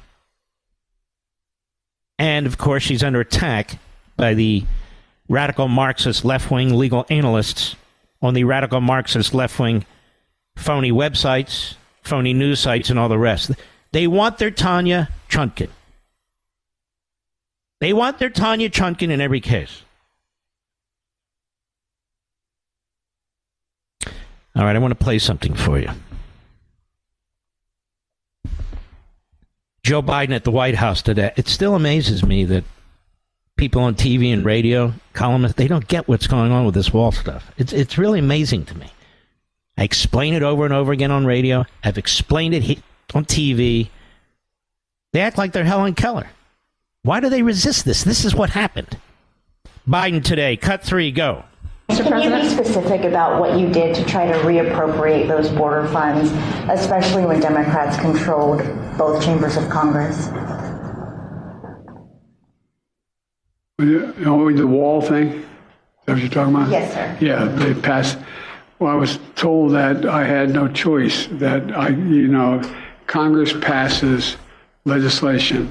And, of course, she's under attack by the radical Marxist left-wing legal analysts on the radical Marxist left-wing phony websites, phony news sites, and all the rest. They want their Tanya Chutkan. They want their Tanya Chutkan in every case. All right, I want to play something for you. Joe Biden at the White House today. It still amazes me that people on TV and radio, columnists, they don't get what's going on with this wall stuff. It's really amazing to me. I explain it over and over again on radio. I've explained it on TV. They act like they're Helen Keller. Why do they resist this? This is what happened. Biden today, cut 3, go. Can you be specific about what you did to try to reappropriate those border funds, especially when Democrats controlled both chambers of Congress? The wall thing? Is that what you're talking about? Yes, sir. Yeah, they passed. Well, I was told that I had no choice, that Congress passes legislation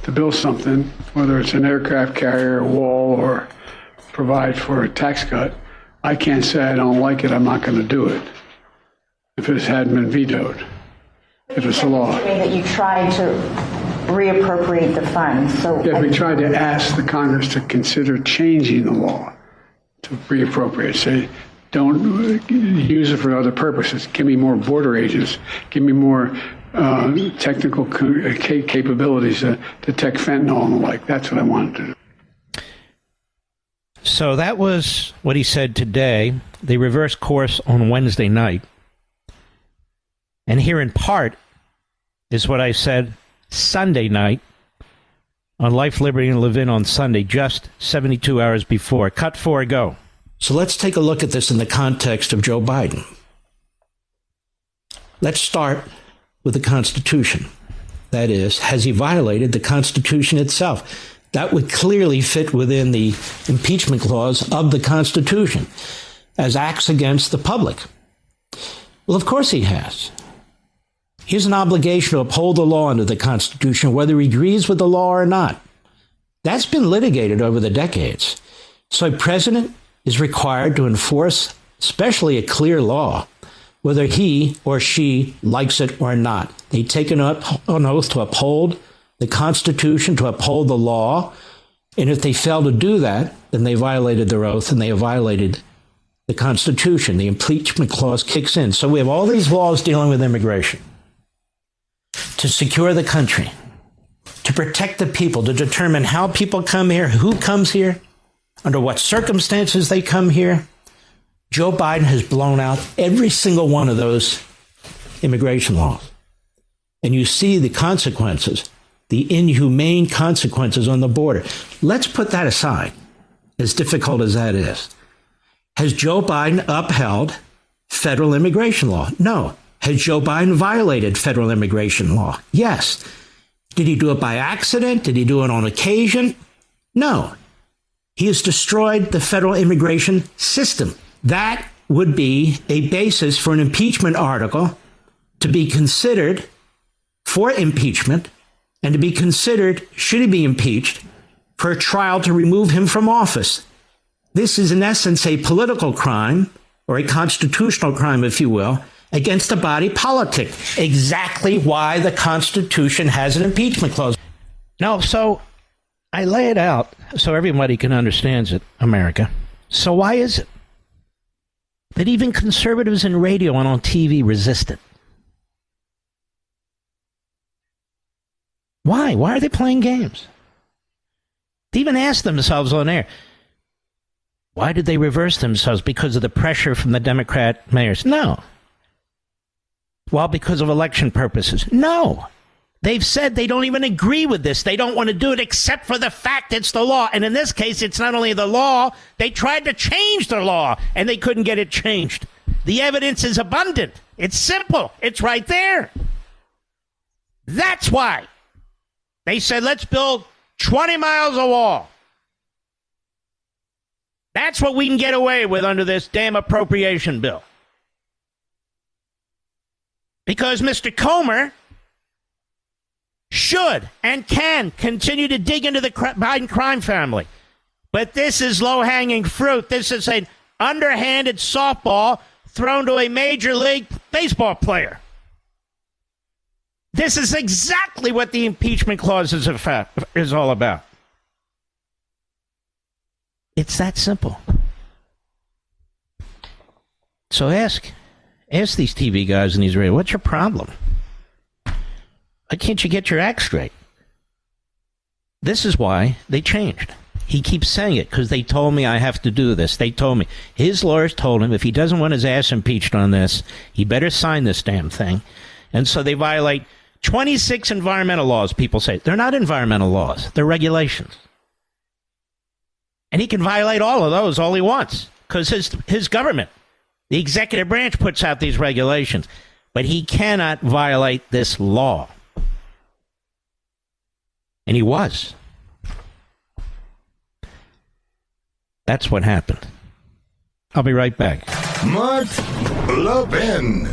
to build something, whether it's an aircraft carrier, a wall, or provide for a tax cut. I can't say I don't like it, I'm not going to do it if it hadn't been vetoed, if it's a law. That you tried to reappropriate the funds. So yeah, we tried to ask the Congress to consider changing the law to reappropriate. Say, don't use it for other purposes. Give me more border agents. Give me more technical capabilities to detect fentanyl and the like. That's what I wanted to do. So that was what he said today. They reversed course on Wednesday night. And here in part is what I said Sunday night on Life, Liberty, and Levin on Sunday, just 72 hours before. Cut 4, go. So let's take a look at this in the context of Joe Biden. Let's start with the Constitution. That is, has he violated the Constitution itself? That would clearly fit within the impeachment clause of the Constitution as acts against the public. Well, of course he has. He has an obligation to uphold the law under the Constitution, whether he agrees with the law or not. That's been litigated over the decades. So a president is required to enforce, especially a clear law, whether he or she likes it or not. They take an oath to uphold the Constitution, to uphold the law. And if they fail to do that, then they violated their oath and they have violated the Constitution. The impeachment clause kicks in. So we have all these laws dealing with immigration to secure the country, to protect the people, to determine how people come here, who comes here, under what circumstances they come here. Joe Biden has blown out every single one of those immigration laws. And you see the consequences, the inhumane consequences on the border. Let's put that aside, as difficult as that is. Has Joe Biden upheld federal immigration law? No. Has Joe Biden violated federal immigration law? Yes. Did he do it by accident? Did he do it on occasion? No. He has destroyed the federal immigration system. That would be a basis for an impeachment article to be considered for impeachment and to be considered, should he be impeached, for a trial to remove him from office. This is in essence a political crime, or a constitutional crime, if you will, against a body politic. Exactly why the Constitution has an impeachment clause. No, so I lay it out so everybody can understand it, America. So why is it that even conservatives in radio and on TV resist it? Why? Why are they playing games? They even ask themselves on air, why did they reverse themselves? Because of the pressure from the Democrat mayors? No. Well, because of election purposes? No. They've said they don't even agree with this. They don't want to do it except for the fact it's the law. And in this case, it's not only the law, they tried to change the law, and they couldn't get it changed. The evidence is abundant. It's simple. It's right there. That's why they said, let's build 20 miles of wall. That's what we can get away with under this damn appropriation bill. Because Mr. Comer should and can continue to dig into the Biden crime family. But this is low-hanging fruit. This is an underhanded softball thrown to a Major League Baseball player. This is exactly what the impeachment clause is all about. It's that simple. So ask these TV guys and these radio, what's your problem? Why can't you get your act straight? This is why they changed. He keeps saying it because they told me I have to do this. They told me. His lawyers told him if he doesn't want his ass impeached on this, he better sign this damn thing. And so they violate 26 environmental laws, people say. They're not environmental laws. They're regulations. And he can violate all of those all he wants because his government, the executive branch, puts out these regulations. But he cannot violate this law. And he was. That's what happened. I'll be right back. Mark Levin.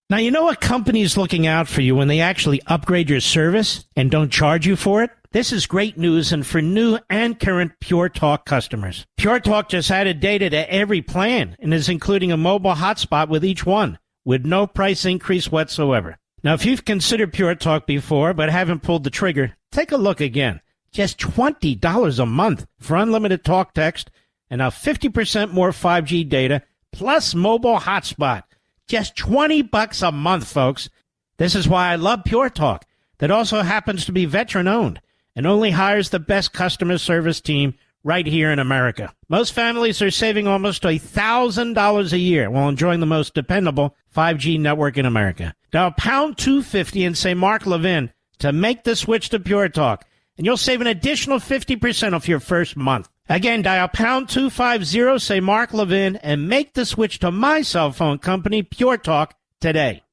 Now, you know what company's looking out for you when they actually upgrade your service and don't charge you for it? This is great news, and for new and current Pure Talk customers. Pure Talk just added data to every plan and is including a mobile hotspot with each one, with no price increase whatsoever. Now, if you've considered Pure Talk before but haven't pulled the trigger, take a look again. Just $20 a month for unlimited talk, text, and now 50% more 5G data, plus mobile hotspot. Just $20 a month, folks. This is why I love Pure Talk, that also happens to be veteran-owned and only hires the best customer service team right here in America. Most families are saving almost $1,000 a year while enjoying the most dependable 5G network in America. Dial pound 250 and say Mark Levin to make the switch to Pure Talk, and you'll save an additional 50% off your first month. Again, dial pound 250, say Mark Levin, and make the switch to my cell phone company, Pure Talk, today.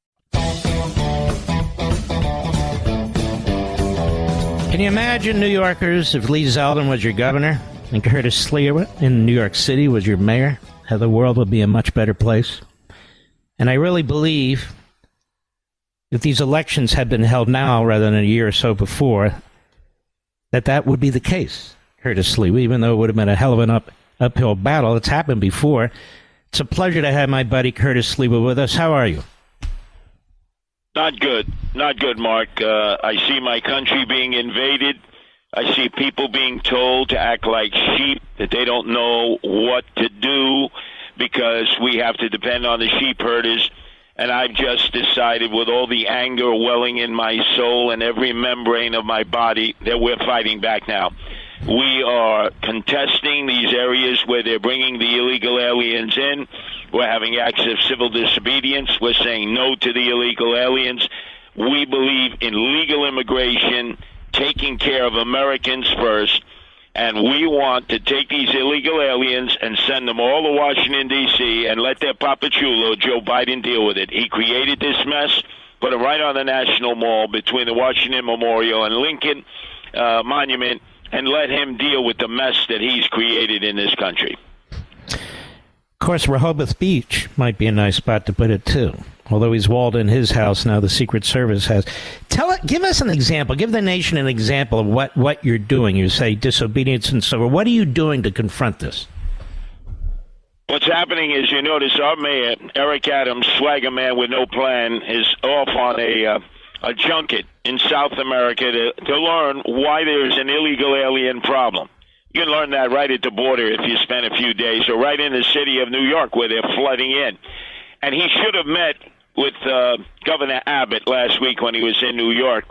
Can you imagine, New Yorkers, if Lee Zeldin was your governor and Curtis Sliwa in New York City was your mayor, how the world would be a much better place? And I really believe if these elections had been held now rather than a year or so before, that would be the case. Curtis Sliwa, even though it would have been a hell of an uphill battle. It's happened before. It's a pleasure to have my buddy Curtis Sliwa with us. How are you? Not good, Mark. I see my country being invaded. I see people being told to act like sheep, that they don't know what to do because we have to depend on the sheep herders. And I've just decided, with all the anger welling in my soul and every membrane of my body, that we're fighting back now. We are contesting these areas where they're bringing the illegal aliens in. We're having acts of civil disobedience. We're saying no to the illegal aliens. We believe in legal immigration, taking care of Americans first. And we want to take these illegal aliens and send them all to Washington, D.C., and let their papachulo, Joe Biden, deal with it. He created this mess, put it right on the National Mall between the Washington Memorial and Lincoln Monument, and let him deal with the mess that he's created in this country. Of course, Rehoboth Beach might be a nice spot to put it, too. Although he's walled in his house now, the Secret Service has. Give us an example. Give the nation an example of what you're doing. You say disobedience and so forth. What are you doing to confront this? What's happening is, you notice our mayor, Eric Adams, swagger man with no plan, is off on a junket in South America to learn why there's an illegal alien problem. You can learn that right at the border if you spend a few days, or right in the city of New York where they're flooding in. And he should have met with Governor Abbott last week when he was in New York.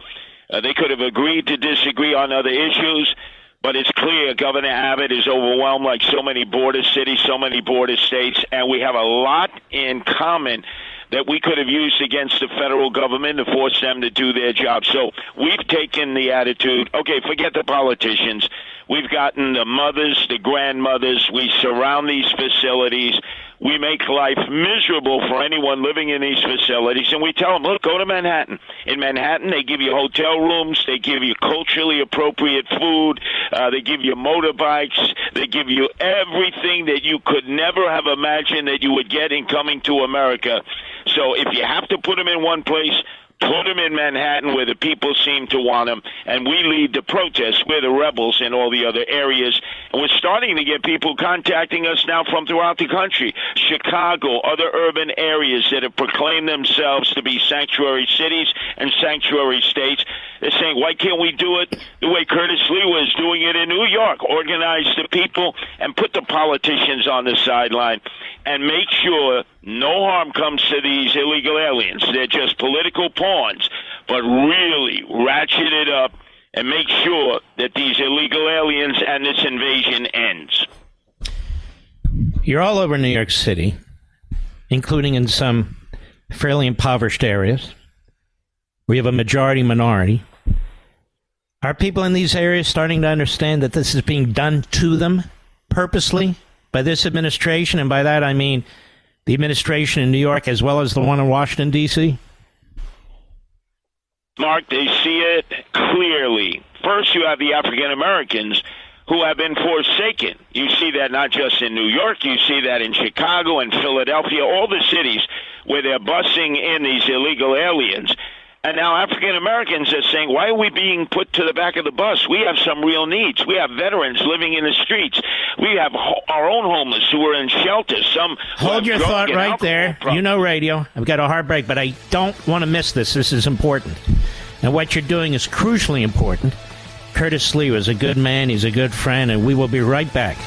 They could have agreed to disagree on other issues, but it's clear Governor Abbott is overwhelmed like so many border cities, so many border states, and we have a lot in common that we could have used against the federal government to force them to do their job. So we've taken the attitude, okay, forget the politicians. We've gotten the mothers, the grandmothers. We surround these facilities. We make life miserable for anyone living in these facilities, and we tell them, look, go to Manhattan. In Manhattan, they give you hotel rooms, they give you culturally appropriate food, they give you motorbikes, they give you everything that you could never have imagined that you would get in coming to America. So if you have to put them in one place, put them in Manhattan where the people seem to want them, and we lead the protests. We're the rebels in all the other areas, and we're starting to get people contacting us now from throughout the country. Chicago, other urban areas that have proclaimed themselves to be sanctuary cities and sanctuary states. They're saying, why can't we do it the way Curtis Sliwa is doing it in New York? Organize the people and put the politicians on the sideline and make sure no harm comes to these illegal aliens. They're just political pawns, but really ratchet it up and make sure that these illegal aliens and this invasion ends. You're all over New York City, including in some fairly impoverished areas. We have a majority-minority. Are people in these areas starting to understand that this is being done to them purposely by this administration? And by that, I mean the administration in New York as well as the one in Washington, D.C.? Mark, they see it clearly. First, you have the African Americans who have been forsaken. You see that not just in New York, you see that in Chicago and Philadelphia, all the cities where they're busing in these illegal aliens. And now African Americans are saying, why are we being put to the back of the bus? We have some real needs. We have veterans living in the streets. We have our own homeless who are in shelters. Some hold your thought right there. Problems. You know radio. I've got a hard break, but I don't want to miss this. This is important. And what you're doing is crucially important. Curtis Sliwa is a good man. He's a good friend, and we will be right back.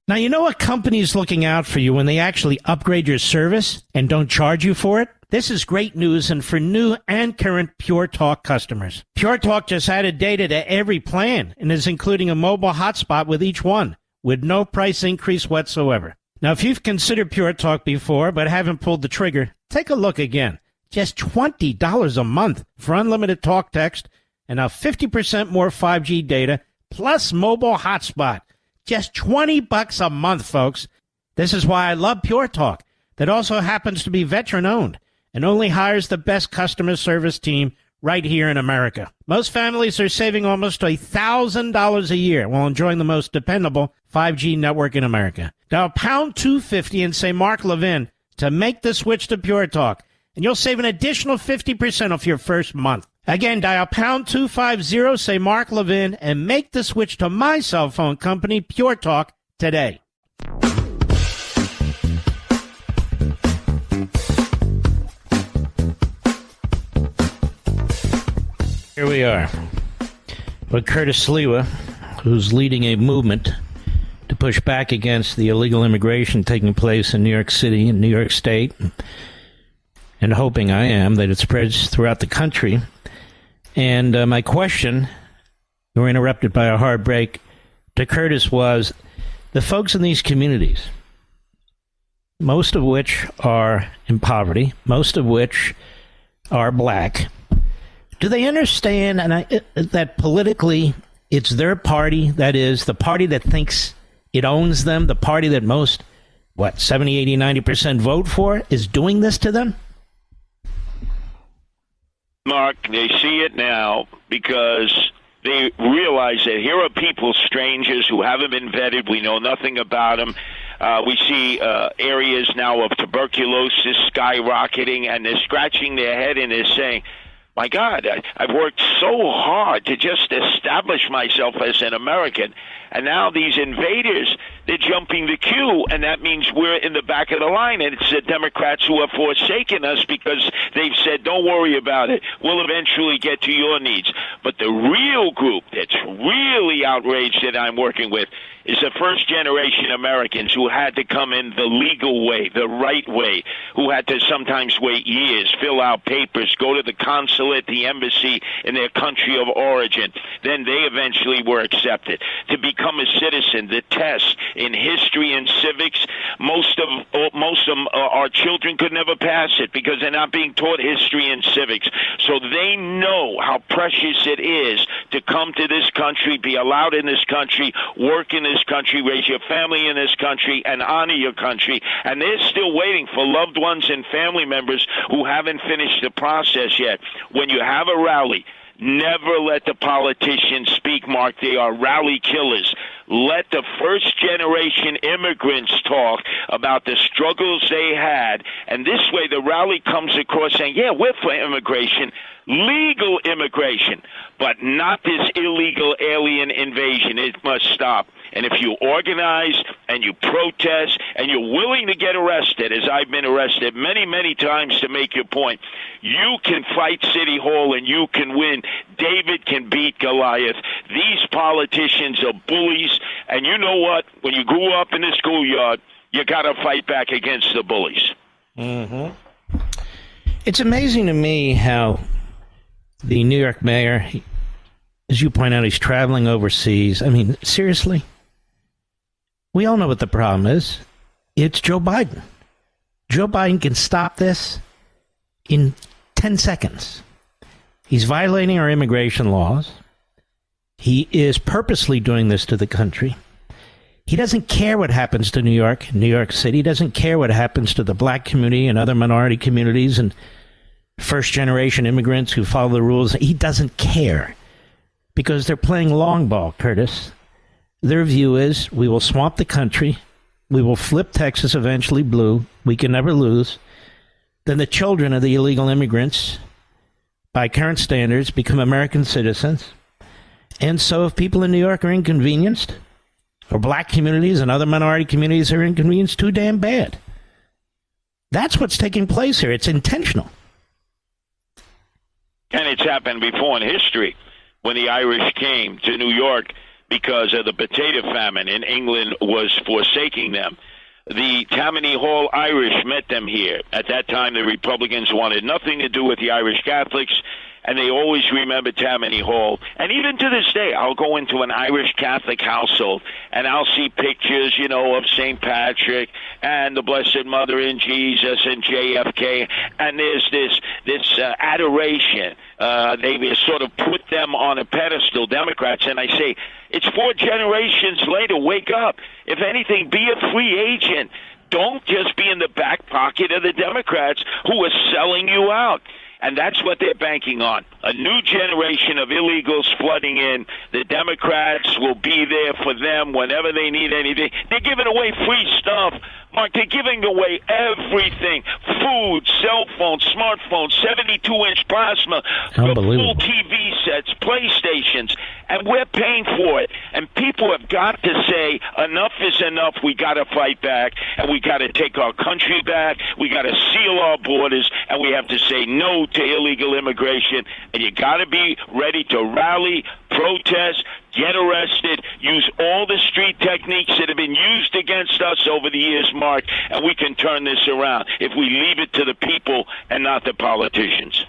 Now, you know a company's looking out for you when they actually upgrade your service and don't charge you for it? This is great news, and for new and current Pure Talk customers. Pure Talk just added data to every plan and is including a mobile hotspot with each one, with no price increase whatsoever. Now, if you've considered Pure Talk before but haven't pulled the trigger, take a look again. Just $20 a month for unlimited talk, text, and now 50% more 5G data, plus mobile hotspot. Just $20 a month, folks. This is why I love Pure Talk, that also happens to be veteran-owned and only hires the best customer service team right here in America. Most families are saving almost $1,000 a year while enjoying the most dependable 5G network in America. Dial pound 250 and say Mark Levin to make the switch to Pure Talk, and you'll save an additional 50% off your first month. Again, dial pound 250, say Mark Levin, and make the switch to my cell phone company, Pure Talk, today. Here we are with Curtis Sliwa, who's leading a movement to push back against the illegal immigration taking place in New York City and New York State, and hoping I am that it spreads throughout the country. And my question, we were interrupted by a hard break, to Curtis was, the folks in these communities, most of which are in poverty, most of which are black, do they understand that politically it's their party, that is, the party that thinks it owns them, the party that most, 70, 80, 90% vote for, is doing this to them? Mark, they see it now because they realize that here are people, strangers, who haven't been vetted. We know nothing about them. We see areas now of tuberculosis skyrocketing, and they're scratching their head and they're saying, my God, I've worked so hard to just establish myself as an American, and now these invaders, they're jumping the queue, and that means we're in the back of the line, and it's the Democrats who have forsaken us because they've said, don't worry about it, we'll eventually get to your needs. But the real group that's really outraged that I'm working with is the first-generation Americans who had to come in the legal way, the right way, who had to sometimes wait years, fill out papers, go to the consulate, the embassy in their country of origin. Then they eventually were accepted. To become a citizen, the test in history and civics, most of our children could never pass it because they're not being taught history and civics. So they know how precious it is to come to this country, be allowed in this country, work in this country, raise your family in this country, and honor your country. And they're still waiting for loved ones and family members who haven't finished the process yet. When you have a rally, never let the politicians speak, Mark. They are rally killers. Let the first-generation immigrants talk about the struggles they had, and this way the rally comes across saying, yeah, we're for immigration, legal immigration, but not this illegal alien invasion. It must stop. And if you organize and you protest and you're willing to get arrested, as I've been arrested many, many times to make your point, you can fight City Hall and you can win. David can beat Goliath. These politicians are bullies. And you know what? When you grew up in the schoolyard, you got to fight back against the bullies. Mm-hmm. It's amazing to me how the New York mayor, as you point out, he's traveling overseas. I mean, seriously? We all know what the problem is. It's Joe Biden. Joe Biden can stop this in 10 seconds. He's violating our immigration laws. He is purposely doing this to the country. He doesn't care what happens to New York, New York City. He doesn't care what happens to the black community and other minority communities and first-generation immigrants who follow the rules. He doesn't care because they're playing long ball, Curtis. Their view is we will swamp the country. We will flip Texas eventually blue. We can never lose. Then the children of the illegal immigrants, by current standards, become American citizens. And so if people in New York are inconvenienced, or black communities and other minority communities are inconvenienced, too damn bad. That's what's taking place here. It's intentional. And it's happened before in history when the Irish came to New York because of the potato famine and England was forsaking them. The Tammany Hall Irish met them here. At that time, the Republicans wanted nothing to do with the Irish Catholics, and they always remember Tammany Hall. And even to this day, I'll go into an Irish Catholic household, and I'll see pictures, of St. Patrick and the Blessed Mother and Jesus and JFK, and there's this adoration. They sort of put them on a pedestal, Democrats, and I say, it's 4 generations later, wake up. If anything, be a free agent. Don't just be in the back pocket of the Democrats who are selling you out. And that's what they're banking on. A new generation of illegals flooding in. The Democrats will be there for them whenever they need anything. They're giving away free stuff. Mark, they're giving away everything. Food, cell phones, smartphones, 72-inch plasma, full TV sets, PlayStations, and we're paying for it. And people have got to say, enough is enough. We got to fight back, and we got to take our country back. We got to seal our borders, and we have to say no to illegal immigration. And you got to be ready to rally, protest, get arrested, use all the street techniques that have been used against us over the years, Mark, and we can turn this around if we leave it to the people and not the politicians.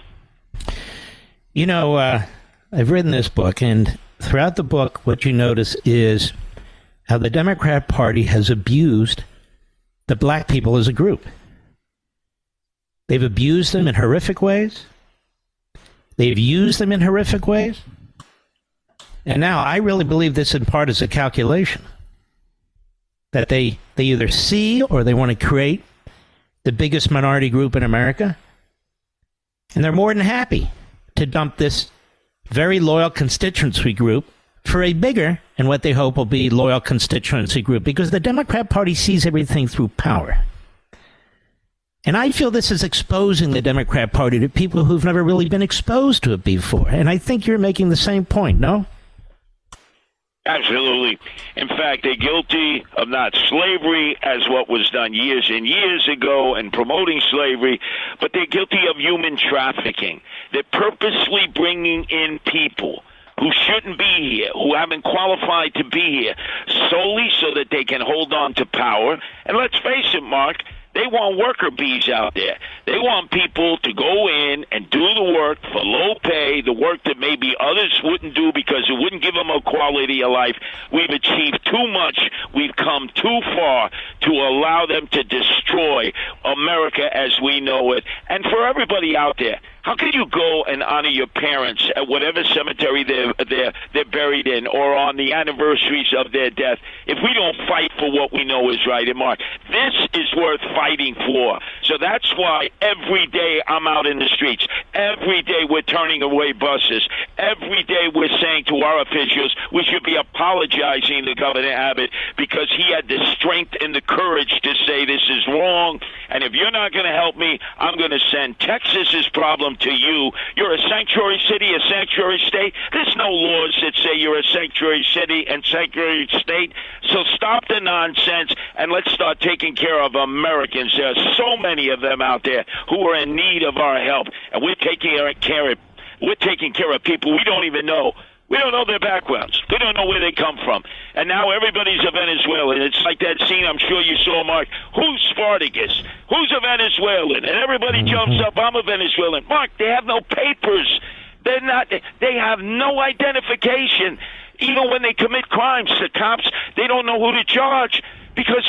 You know, I've written this book, and throughout the book, what you notice is how the Democrat Party has abused the black people as a group. They've abused them in horrific ways. They've used them in horrific ways. And now I really believe this in part is a calculation that they either see or they want to create the biggest minority group in America. And they're more than happy to dump this very loyal constituency group for a bigger and what they hope will be loyal constituency group, because the Democrat Party sees everything through power. And I feel this is exposing the Democrat Party to people who've never really been exposed to it before. And I think you're making the same point, no? Absolutely. In fact, they're guilty of not slavery, as what was done years and years ago, and promoting slavery, but they're guilty of human trafficking. They're purposely bringing in people who shouldn't be here, who haven't qualified to be here, solely so that they can hold on to power. And let's face it, Mark, they want worker bees out there. They want people to go in and do the work for low pay, the work that maybe others wouldn't do because it wouldn't give them a quality of life. We've achieved too much. We've come too far to allow them to destroy America as we know it. And for everybody out there, how can you go and honor your parents at whatever cemetery they're buried in, or on the anniversaries of their death, if we don't fight for what we know is right? And Mark, this is worth fighting for. So that's why every day I'm out in the streets. Every day we're turning away buses. Every day we're saying to our officials we should be apologizing to Governor Abbott because he had the strength and the courage to say this is wrong. And if you're not going to help me, I'm going to send Texas's problem to you. You're a sanctuary city, a sanctuary state. There's no laws that say you're a sanctuary city and sanctuary state. So stop the nonsense and let's start taking care of Americans. There are so many of them out there who are in need of our help, and we're taking care of people we don't even know. We don't know their backgrounds. We don't know where they come from. And now everybody's a Venezuelan. It's like that scene I'm sure you saw, Mark. Who's Spartacus? Who's a Venezuelan? And everybody jumps up, I'm a Venezuelan. Mark, they have no papers. They have no identification. Even when they commit crimes, the cops, they don't know who to charge because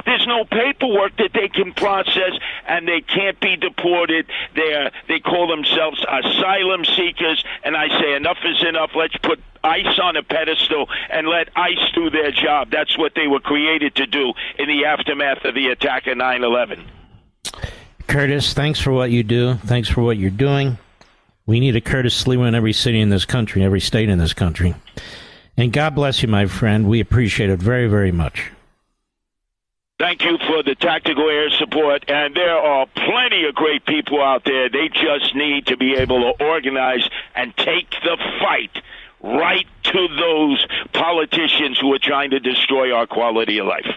there's no paperwork that they can process, and they can't be deported. They call themselves asylum seekers, and I say enough is enough. Let's put ICE on a pedestal and let ICE do their job. That's what they were created to do in the aftermath of the attack of 9/11. Curtis, thanks for what you do. Thanks for what you're doing. We need a Curtis Sliwa in every city in this country, every state in this country. And God bless you, my friend. We appreciate it very, very much. Thank you for the tactical air support, and there are plenty of great people out there. They just need to be able to organize and take the fight right to those politicians who are trying to destroy our quality of life.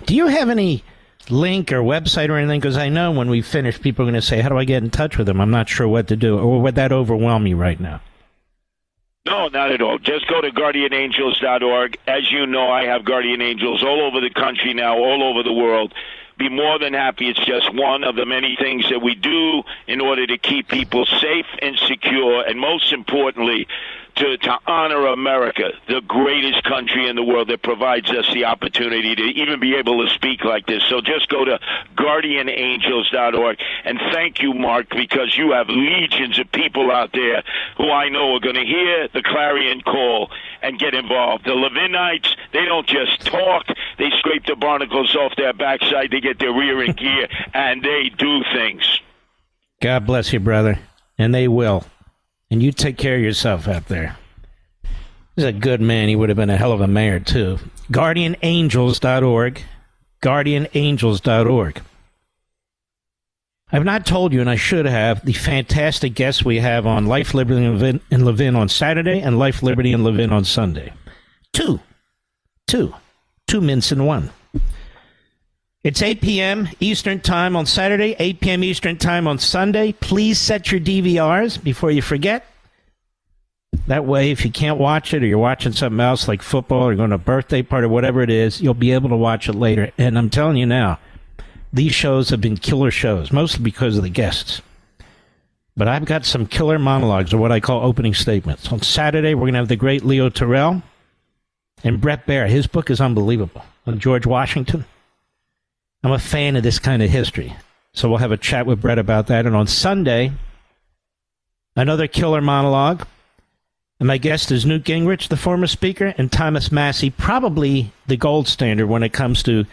Do you have any link or website or anything? Because I know when we finish, people are going to say, how do I get in touch with them? I'm not sure what to do. Or would that overwhelm you right now? No, not at all. Just go to guardianangels.org. As you know, I have guardian angels all over the country now, all over the world. Be more than happy. It's just one of the many things that we do in order to keep people safe and secure, and most importantly, to honor America, the greatest country in the world that provides us the opportunity to even be able to speak like this. So just go to guardianangels.org. And thank you, Mark, because you have legions of people out there who I know are going to hear the clarion call and get involved. The Levinites, they don't just talk. They scrape the barnacles off their backside. They get their rear in gear, and they do things. God bless you, brother. And they will. And you take care of yourself out there. He's a good man. He would have been a hell of a mayor, too. Guardianangels.org. Guardianangels.org. I've not told you, and I should have, the fantastic guests we have on Life, Liberty, and Levin on Saturday and Life, Liberty, and Levin on Sunday. Two mints in one. It's 8 p.m. Eastern Time on Saturday, 8 p.m. Eastern Time on Sunday. Please set your DVRs before you forget. That way, if you can't watch it or you're watching something else like football or going to a birthday party or whatever it is, you'll be able to watch it later. And I'm telling you now, these shows have been killer shows, mostly because of the guests. But I've got some killer monologues, or what I call opening statements. On Saturday, we're going to have the great Leo Terrell and Brett Baer. His book is unbelievable on George Washington. I'm a fan of this kind of history. So we'll have a chat with Brett about that. And on Sunday, another killer monologue. And my guest is Newt Gingrich, the former speaker, and Thomas Massie, probably the gold standard when it comes to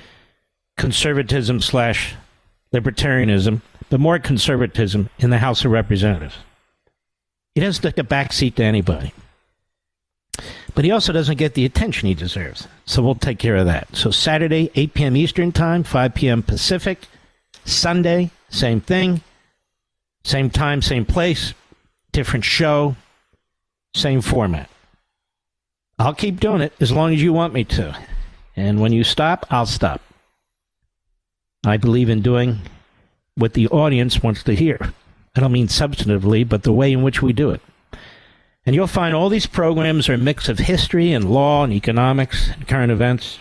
conservatism/libertarianism, but more conservatism in the House of Representatives. He doesn't take a backseat to anybody. But he also doesn't get the attention he deserves. So we'll take care of that. So Saturday, 8 p.m. Eastern Time, 5 p.m. Pacific. Sunday, same thing. Same time, same place. Different show. Same format. I'll keep doing it as long as you want me to. And when you stop, I'll stop. I believe in doing what the audience wants to hear. I don't mean substantively, but the way in which we do it. And you'll find all these programs are a mix of history and law and economics and current events.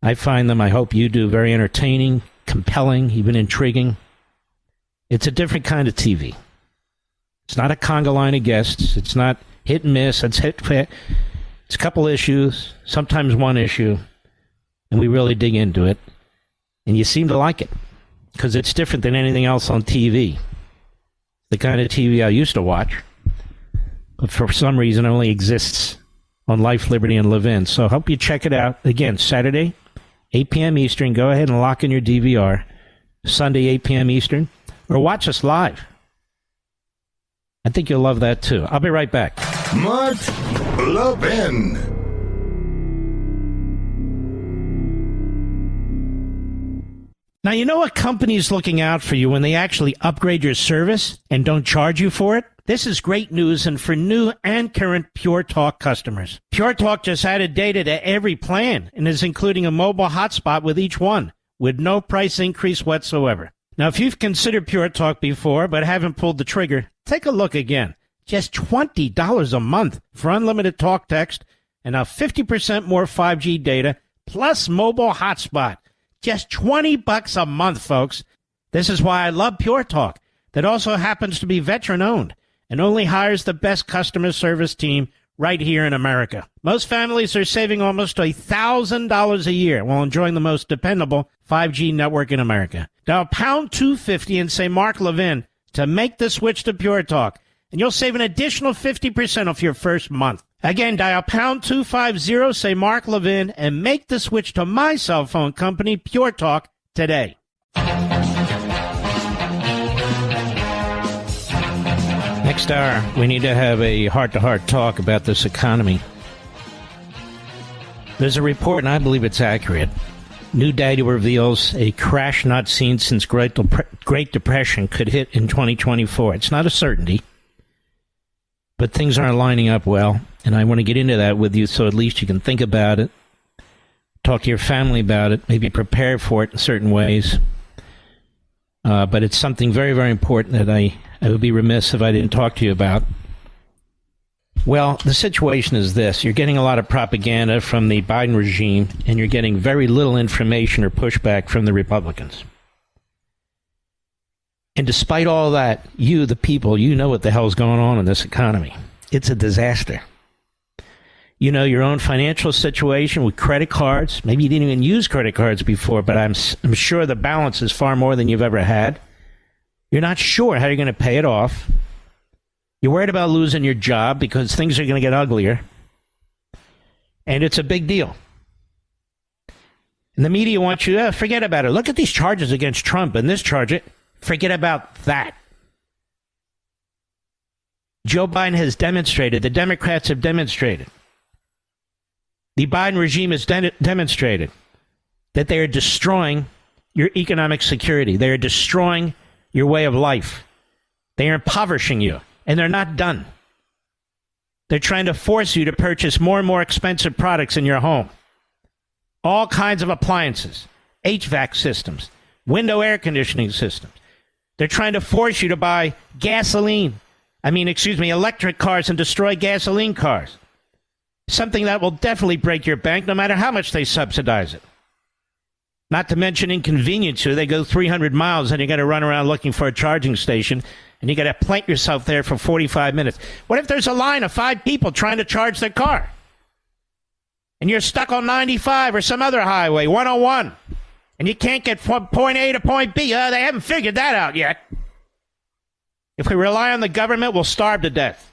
I find them, I hope you do, very entertaining, compelling, even intriguing. It's a different kind of TV. It's not a conga line of guests. It's not hit and miss. It's a couple issues, sometimes one issue, and we really dig into it. And you seem to like it because it's different than anything else on TV. The kind of TV I used to watch, but for some reason only exists on Life, Liberty, and Levin. So I hope you check it out. Again, Saturday, 8 p.m. Eastern. Go ahead and lock in your DVR. Sunday, 8 p.m. Eastern. Or watch us live. I think you'll love that, too. I'll be right back. Mark Levin. Now, you know what company's looking out for you when they actually upgrade your service and don't charge you for it? This is great news, and for new and current Pure Talk customers. Pure Talk just added data to every plan and is including a mobile hotspot with each one, with no price increase whatsoever. Now, if you've considered Pure Talk before but haven't pulled the trigger, take a look again. Just $20 a month for unlimited talk text and now 50% more 5G data plus mobile hotspot. Just $20 a month, folks. This is why I love Pure Talk, that also happens to be veteran-owned and only hires the best customer service team right here in America. Most families are saving almost $1,000 a year while enjoying the most dependable 5G network in America. Dial pound 250 and say Mark Levin to make the switch to Pure Talk, and you'll save an additional 50% off your first month. Again, dial pound 250, say Mark Levin, and make the switch to my cell phone company, Pure Talk, today. Next hour, we need to have a heart-to-heart talk about this economy. There's a report, and I believe it's accurate. New data reveals a crash not seen since Great Depression could hit in 2024. It's not a certainty, but things aren't lining up well, and I want to get into that with you so at least you can think about it, talk to your family about it, maybe prepare for it in certain ways. But it's something very, very important that I would be remiss if I didn't talk to you about. Well, the situation is this. You're getting a lot of propaganda from the Biden regime, and you're getting very little information or pushback from the Republicans. And despite all that, you, the people, you know what the hell's going on in this economy. It's a disaster. You know your own financial situation with credit cards. Maybe you didn't even use credit cards before, but I'm sure the balance is far more than you've ever had. You're not sure how you're going to pay it off. You're worried about losing your job because things are going to get uglier. And it's a big deal. And the media wants you to forget about it. Look at these charges against Trump and this charge. Forget about that. Joe Biden has demonstrated, the Democrats have demonstrated, the Biden regime has demonstrated that they are destroying your economic security. They are destroying your way of life. They are impoverishing you. And they're not done. They're trying to force you to purchase more and more expensive products in your home. All kinds of appliances, HVAC systems, window air conditioning systems. They're trying to force you to buy gasoline electric cars and destroy gasoline cars. Something that will definitely break your bank no matter how much they subsidize it. Not to mention inconvenience you. They go 300 miles and you got to run around looking for a charging station and you got to plant yourself there for 45 minutes. What if there's a line of 5 people trying to charge their car? And you're stuck on 95 or some other highway, 101, and you can't get from point A to point B. They haven't figured that out yet. If we rely on the government, we'll starve to death.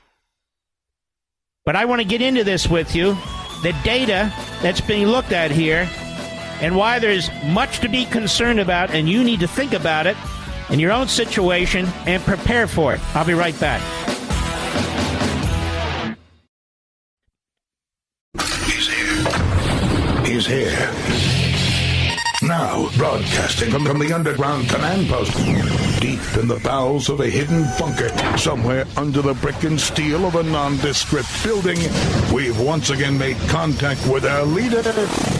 But I want to get into this with you, the data that's being looked at here, and why there's much to be concerned about, and you need to think about it in your own situation and prepare for it. I'll be right back. He's here. Now, broadcasting from the underground command post, deep in the bowels of a hidden bunker, somewhere under the brick and steel of a nondescript building, we've once again made contact with our leader,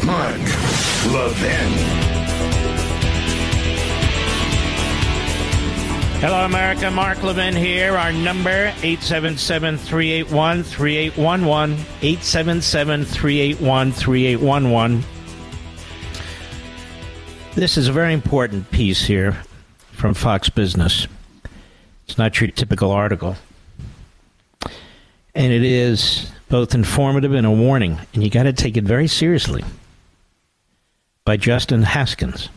Mark Levin. Hello, America. Mark Levin here. Our number, 877-381-3811, 877-381-3811. This is a very important piece here from Fox Business. It's not your typical article. And it is both informative and a warning, and you got to take it very seriously. By Justin Haskins.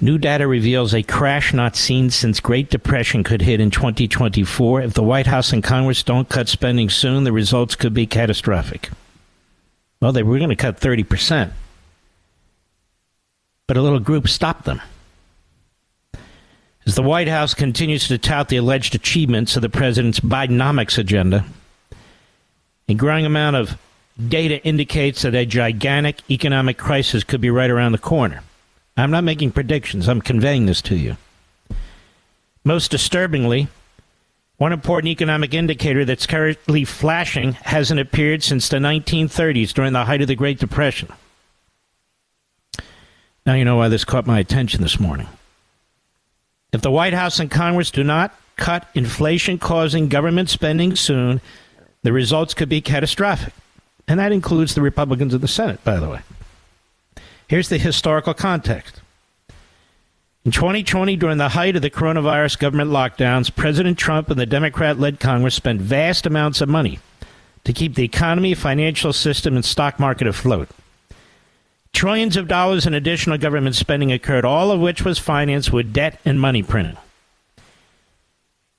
New data reveals a crash not seen since Great Depression could hit in 2024. If the White House and Congress don't cut spending soon, the results could be catastrophic. Well, they were going to cut 30%. But a little group stopped them. As the White House continues to tout the alleged achievements of the president's Bidenomics agenda, a growing amount of data indicates that a gigantic economic crisis could be right around the corner. I'm not making predictions. I'm conveying this to you. Most disturbingly, one important economic indicator that's currently flashing hasn't appeared since the 1930s during the height of the Great Depression. Now you know why this caught my attention this morning. If the White House and Congress do not cut inflation-causing government spending soon, the results could be catastrophic. And that includes the Republicans in the Senate, by the way. Here's the historical context. In 2020, during the height of the coronavirus government lockdowns, President Trump and the Democrat-led Congress spent vast amounts of money to keep the economy, financial system, and stock market afloat. Trillions of dollars in additional government spending occurred, all of which was financed with debt and money printing.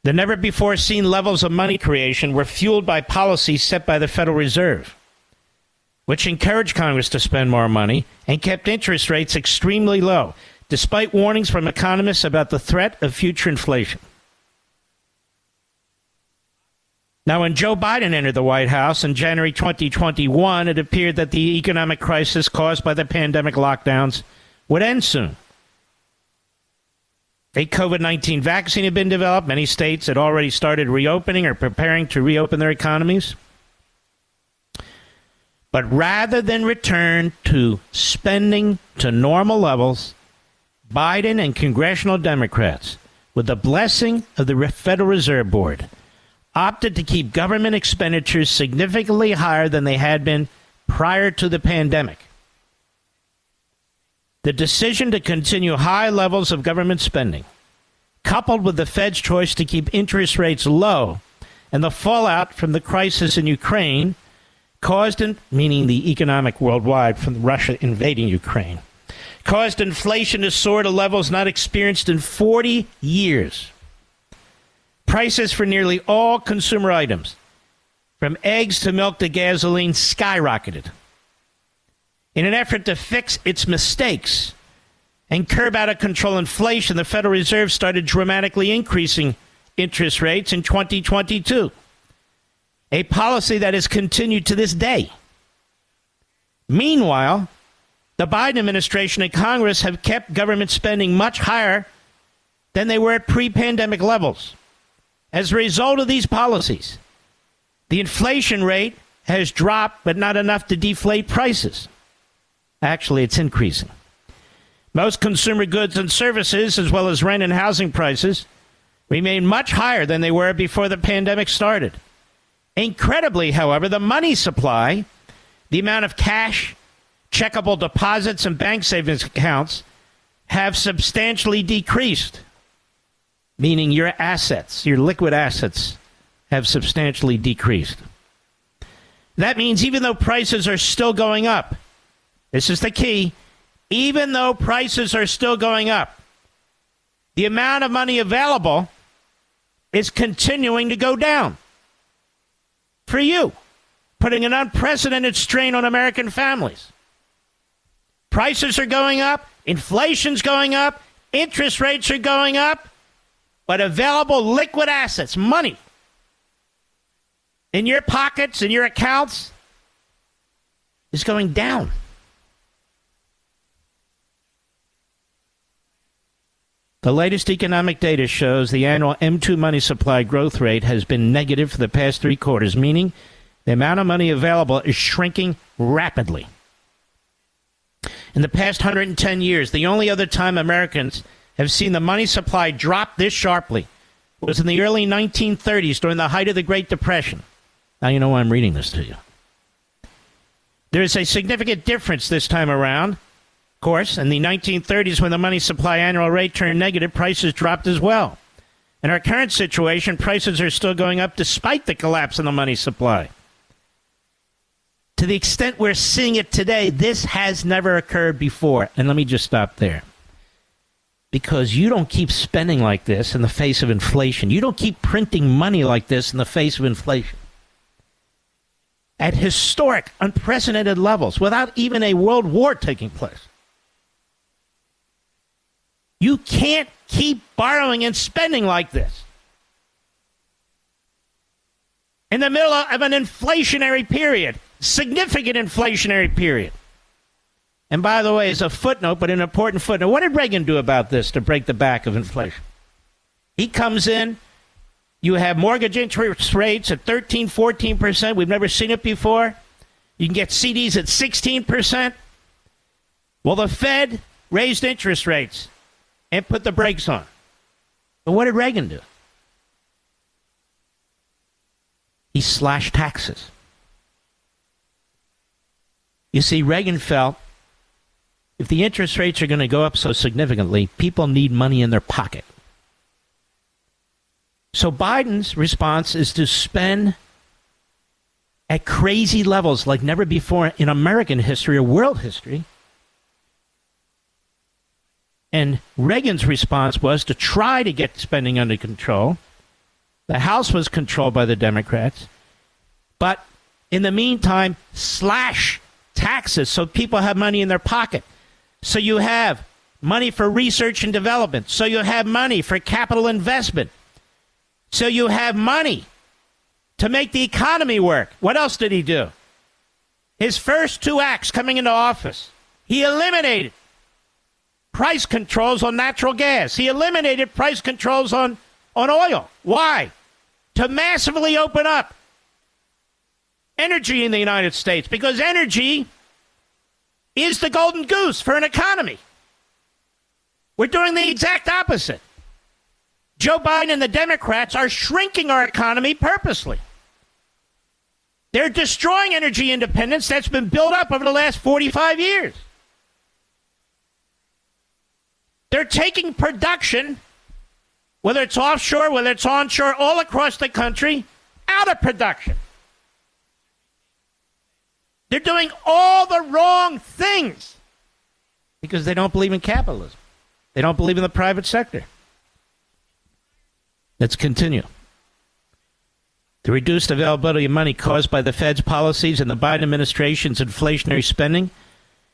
The never-before-seen levels of money creation were fueled by policies set by the Federal Reserve, which encouraged Congress to spend more money and kept interest rates extremely low, despite warnings from economists about the threat of future inflation. Now, when Joe Biden entered the White House in January 2021, it appeared that the economic crisis caused by the pandemic lockdowns would end soon. A COVID-19 vaccine had been developed. Many states had already started reopening or preparing to reopen their economies. But rather than return to spending to normal levels, Biden and congressional Democrats, with the blessing of the Federal Reserve Board, opted to keep government expenditures significantly higher than they had been prior to the pandemic. The decision to continue high levels of government spending, coupled with the Fed's choice to keep interest rates low and the fallout from the crisis in Ukraine, caused, meaning the economic worldwide from Russia invading Ukraine, caused inflation to soar to levels not experienced in 40 years. Prices for nearly all consumer items, from eggs to milk to gasoline, skyrocketed. In an effort to fix its mistakes and curb out-of-control inflation, the Federal Reserve started dramatically increasing interest rates in 2022, a policy that has continued to this day. Meanwhile, the Biden administration and Congress have kept government spending much higher than they were at pre-pandemic levels. As a result of these policies, the inflation rate has dropped, but not enough to deflate prices. Actually, it's increasing. Most consumer goods and services, as well as rent and housing prices, remain much higher than they were before the pandemic started. Incredibly, however, the money supply, the amount of cash, checkable deposits, and bank savings accounts have substantially decreased, meaning your assets, your liquid assets, have substantially decreased. That means even though prices are still going up, this is the key, even though prices are still going up, the amount of money available is continuing to go down for you, putting an unprecedented strain on American families. Prices are going up, inflation's going up, interest rates are going up, but available liquid assets, money, in your pockets, in your accounts, is going down. The latest economic data shows the annual M2 money supply growth rate has been negative for the past 3 quarters, meaning the amount of money available is shrinking rapidly. In the past 110 years, the only other time Americans have seen the money supply drop this sharply was in the early 1930s during the height of the Great Depression. Now you know why I'm reading this to you. There is a significant difference this time around. Of course, in the 1930s, when the money supply annual rate turned negative, prices dropped as well. In our current situation, prices are still going up despite the collapse in the money supply. To the extent we're seeing it today, this has never occurred before. And let me just stop there. Because you don't keep spending like this in the face of inflation. You don't keep printing money like this in the face of inflation. At historic, unprecedented levels, without even a world war taking place. You can't keep borrowing and spending like this in the middle of an inflationary period, significant inflationary period. And by the way, as a footnote, but an important footnote, what did Reagan do about this to break the back of inflation? He comes in, you have mortgage interest rates at 13, 14%. We've never seen it before. You can get CDs at 16%. Well, the Fed raised interest rates and put the brakes on. But what did Reagan do? He slashed taxes. You see, Reagan felt if the interest rates are going to go up so significantly, people need money in their pocket. So Biden's response is to spend at crazy levels like never before in American history or world history. And Reagan's response was to try to get spending under control. The House was controlled by the Democrats. But in the meantime, slash taxes so people have money in their pocket. So you have money for research and development. So you have money for capital investment. So you have money to make the economy work. What else did he do? His first 2 acts coming into office, he eliminated price controls on natural gas. He eliminated price controls on oil. Why? To massively open up energy in the United States, because energy is the golden goose for an economy. We're doing the exact opposite. Joe Biden and the Democrats are shrinking our economy purposely. They're destroying energy independence that's been built up over the last 45 years. They're taking production, whether it's offshore, whether it's onshore, all across the country, out of production. They're doing all the wrong things because they don't believe in capitalism. They don't believe in the private sector. Let's continue. The reduced availability of money caused by the Fed's policies and the Biden administration's inflationary spending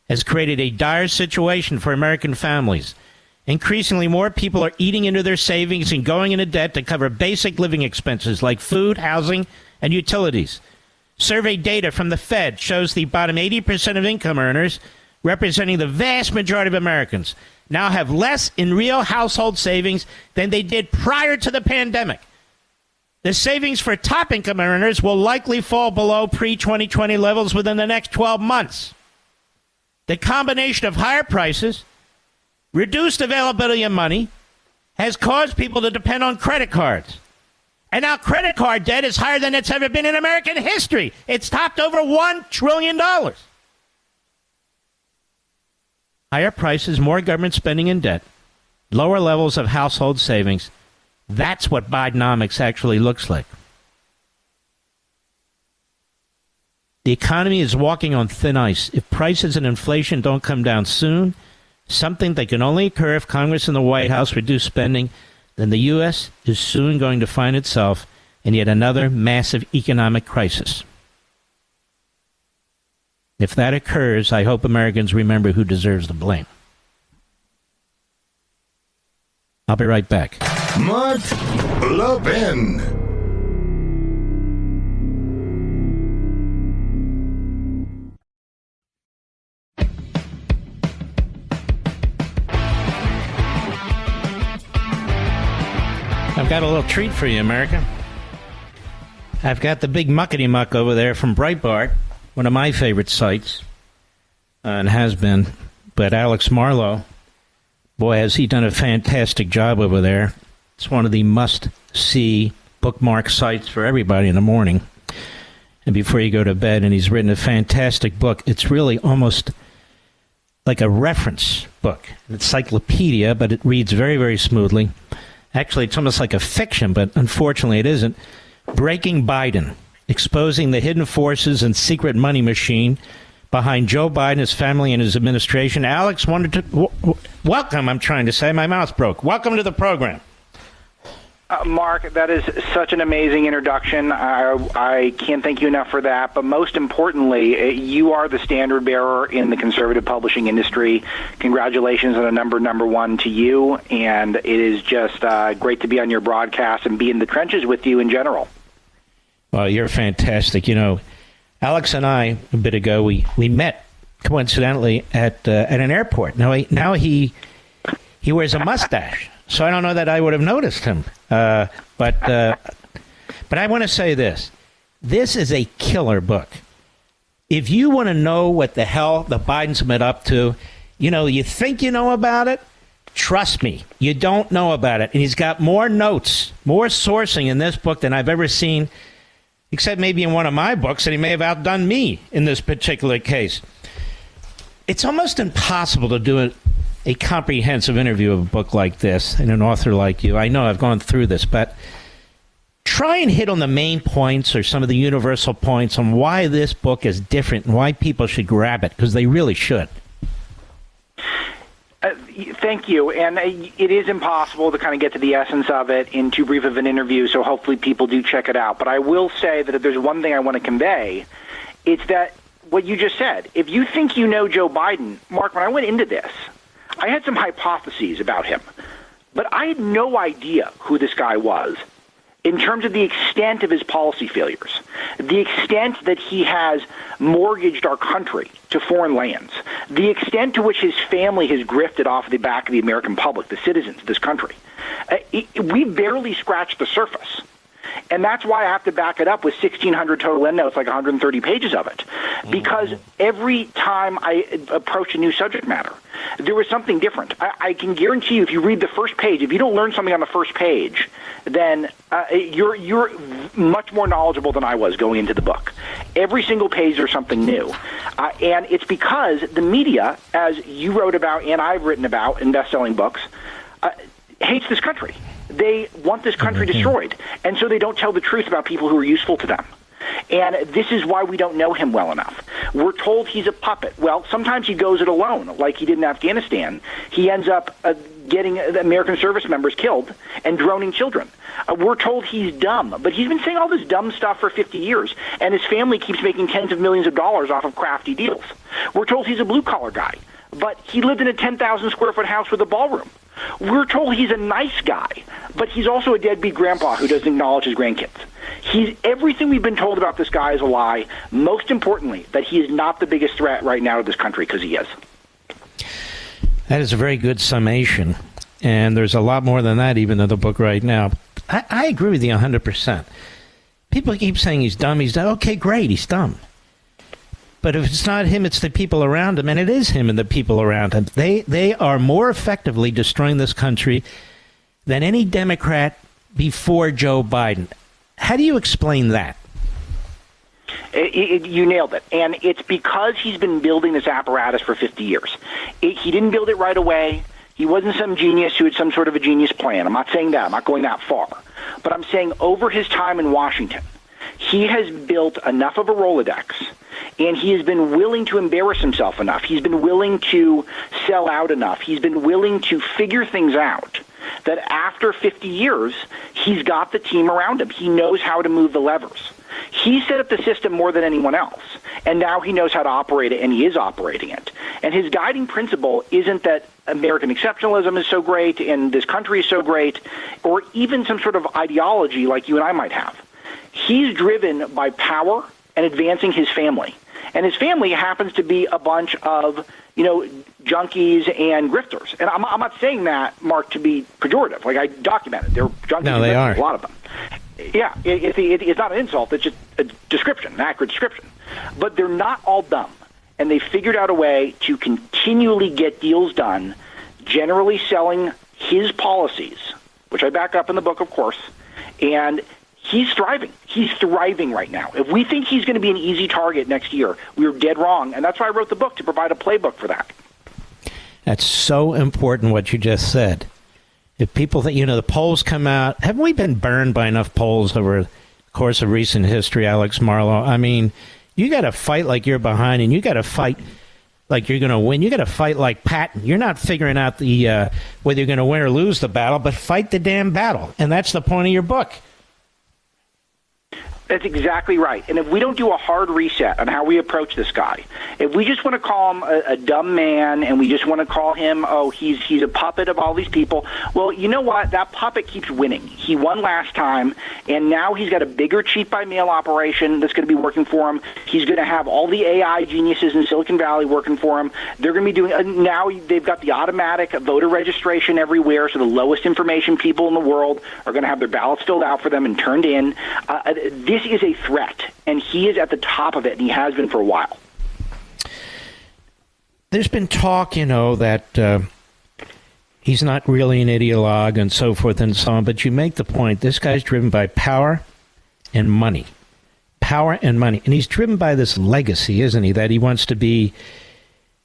has created a dire situation for American families. Increasingly more people are eating into their savings and going into debt to cover basic living expenses like food, housing, and utilities. Survey data from the Fed shows the bottom 80% of income earners, representing the vast majority of Americans, now have less in real household savings than they did prior to the pandemic. The savings for top income earners will likely fall below pre-2020 levels within the next 12 months. The combination of higher prices, reduced availability of money, has caused people to depend on credit cards. And now credit card debt is higher than it's ever been in American history. It's topped over $1 trillion. Higher prices, more government spending and debt, lower levels of household savings. That's what Bidenomics actually looks like. The economy is walking on thin ice. If prices and inflation don't come down soon, something that can only occur if Congress and the White House reduce spending, then the U.S. is soon going to find itself in yet another massive economic crisis. If that occurs, I hope Americans remember who deserves the blame. I'll be right back. Mark Levin. I've got a little treat for you, America. I've got the big muckety-muck over there from Breitbart, one of my favorite sites, and has been. But Alex Marlow, boy, has he done a fantastic job over there. It's one of the must-see bookmark sites for everybody in the morning and before you go to bed. And he's written a fantastic book. It's really almost like a reference book, an encyclopedia, but it reads very, very smoothly. Actually, it's almost like a fiction, but unfortunately it isn't. Breaking Biden, exposing the hidden forces and secret money machine behind Joe Biden, his family, and his administration. Alex, wanted to welcome, I'm trying to say. My mouth broke. Welcome to the program. Mark, that is such an amazing introduction. I can't thank you enough for that. But most importantly, you are the standard bearer in the conservative publishing industry. Congratulations on a number one to you. And it is just great to be on your broadcast and be in the trenches with you in general. Well, you're fantastic. You know, Alex and I, a bit ago, we met coincidentally at an airport. Now he wears a mustache. So I don't know that I would have noticed him. But I want to say this. This is a killer book. If you want to know what the hell the Bidens have been up to, you know, you think you know about it? Trust me, you don't know about it. And he's got more notes, more sourcing in this book than I've ever seen, except maybe in one of my books, and he may have outdone me in this particular case. It's almost impossible to do a comprehensive interview of a book like this and an author like you. I know I've gone through this, but try and hit on the main points or some of the universal points on why this book is different and why people should grab it, because they really should. Thank you. And it is impossible to kind of get to the essence of it in too brief of an interview, so hopefully people do check it out. But I will say that if there's one thing I want to convey, it's that what you just said. If you think you know Joe Biden, Mark, when I went into this, I had some hypotheses about him, but I had no idea who this guy was in terms of the extent of his policy failures, the extent that he has mortgaged our country to foreign lands, the extent to which his family has grifted off the back of the American public, the citizens of this country. We barely scratched the surface. And that's why I have to back it up with 1,600 total endnotes, like 130 pages of it. Because every time I approach a new subject matter, there was something different. I can guarantee you, if you read the first page, if you don't learn something on the first page, then you're much more knowledgeable than I was going into the book. Every single page there's something new. And it's because the media, as you wrote about and I've written about in best-selling books, hates this country. They want this country destroyed, and so they don't tell the truth about people who are useful to them. And this is why we don't know him well enough. We're told he's a puppet. Well, sometimes he goes it alone, like he did in Afghanistan. He ends up getting American service members killed and droning children. We're told he's dumb, but he's been saying all this dumb stuff for 50 years, and his family keeps making tens of millions of dollars off of crafty deals. We're told he's a blue-collar guy, but he lived in a 10,000-square-foot house with a ballroom. We're told he's a nice guy, but he's also a deadbeat grandpa who doesn't acknowledge his grandkids. Everything we've been told about this guy is a lie. Most importantly, that he is not the biggest threat right now to this country, because he is. That is a very good summation, and there's a lot more than that even in the book right now. I agree with you 100%. People keep saying he's dumb. Okay, great, he's dumb. But if it's not him, it's the people around him, and it is him and the people around him. They are more effectively destroying this country than any Democrat before Joe Biden. How do you explain that? You nailed it. And it's because he's been building this apparatus for 50 years. He didn't build it right away. He wasn't some genius who had some sort of a genius plan. I'm not saying that. I'm not going that far. But I'm saying over his time in Washington, he has built enough of a Rolodex, and he has been willing to embarrass himself enough. He's been willing to sell out enough. He's been willing to figure things out that after 50 years, he's got the team around him. He knows how to move the levers. He set up the system more than anyone else, and now he knows how to operate it, and he is operating it. And his guiding principle isn't that American exceptionalism is so great and this country is so great, or even some sort of ideology like you and I might have. He's driven by power and advancing his family. And his family happens to be a bunch of, junkies and grifters. And I'm not saying that, Mark, to be pejorative. Like, I documented. They're junkies and grifters, a lot of them. Yeah, it's not an insult. It's just a description, an accurate description. But they're not all dumb. And they figured out a way to continually get deals done, generally selling his policies, which I back up in the book, of course, and he's thriving. He's thriving right now. If we think he's going to be an easy target next year, we're dead wrong. And that's why I wrote the book, to provide a playbook for that. That's so important what you just said. If people think, the polls come out, haven't we been burned by enough polls over the course of recent history, Alex Marlow? I mean, you got to fight like you're behind, and you got to fight like you're going to win. You got to fight like Patton. You're not figuring out the whether you're going to win or lose the battle, but fight the damn battle. And that's the point of your book. That's exactly right. And if we don't do a hard reset on how we approach this guy, if we just want to call him a dumb man and we just want to call him, he's a puppet of all these people, well, you know what? That puppet keeps winning. He won last time, and now he's got a bigger cheat-by-mail operation that's going to be working for him. He's going to have all the AI geniuses in Silicon Valley working for him. They're going to be doing now they've got the automatic voter registration everywhere, so the lowest information people in the world are going to have their ballots filled out for them and turned in. This is a threat, and he is at the top of it, and he has been for a while. There's been talk, that he's not really an ideologue and so forth and so on, but you make the point, this guy's driven by power and money. Power and money. And he's driven by this legacy, isn't he, that he wants to be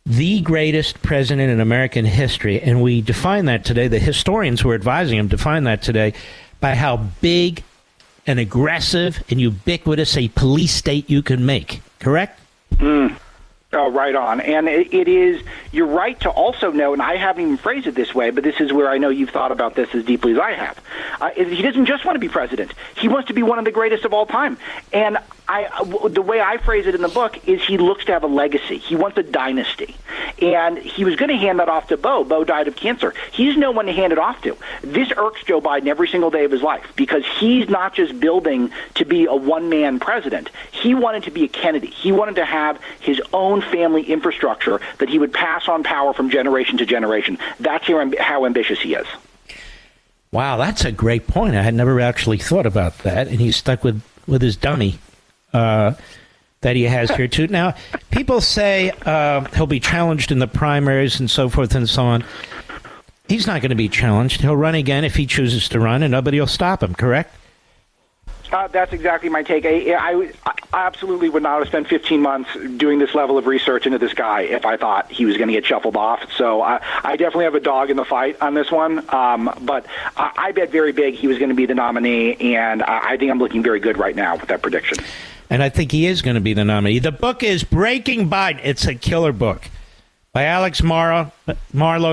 the greatest president in American history. And we define that today, the historians who are advising him define that today, by how big and aggressive and ubiquitous a police state you can make, correct? Oh, right on. And it is, you're right to also know, and I haven't even phrased it this way, but this is where I know you've thought about this as deeply as I have. He doesn't just want to be president. He wants to be one of the greatest of all time. And the way I phrase it in the book is he looks to have a legacy. He wants a dynasty. And he was going to hand that off to Bo. Bo died of cancer. He's no one to hand it off to. This irks Joe Biden every single day of his life because he's not just building to be a one-man president. He wanted to be a Kennedy. He wanted to have his own family infrastructure that he would pass on power from generation to generation. That's how ambitious he is. Wow, that's a great point. I had never actually thought about that. And he's stuck with his dummy that he has here, too. Now, people say he'll be challenged in the primaries and so forth and so on. He's not going to be challenged. He'll run again if he chooses to run, and nobody will stop him, correct? That's exactly my take. I absolutely would not have spent 15 months doing this level of research into this guy if I thought he was going to get shuffled off. So I definitely have a dog in the fight on this one. But I bet very big he was going to be the nominee, and I think I'm looking very good right now with that prediction. And I think he is going to be the nominee. The book is Breaking Biden. It's a killer book by Alex Marlow.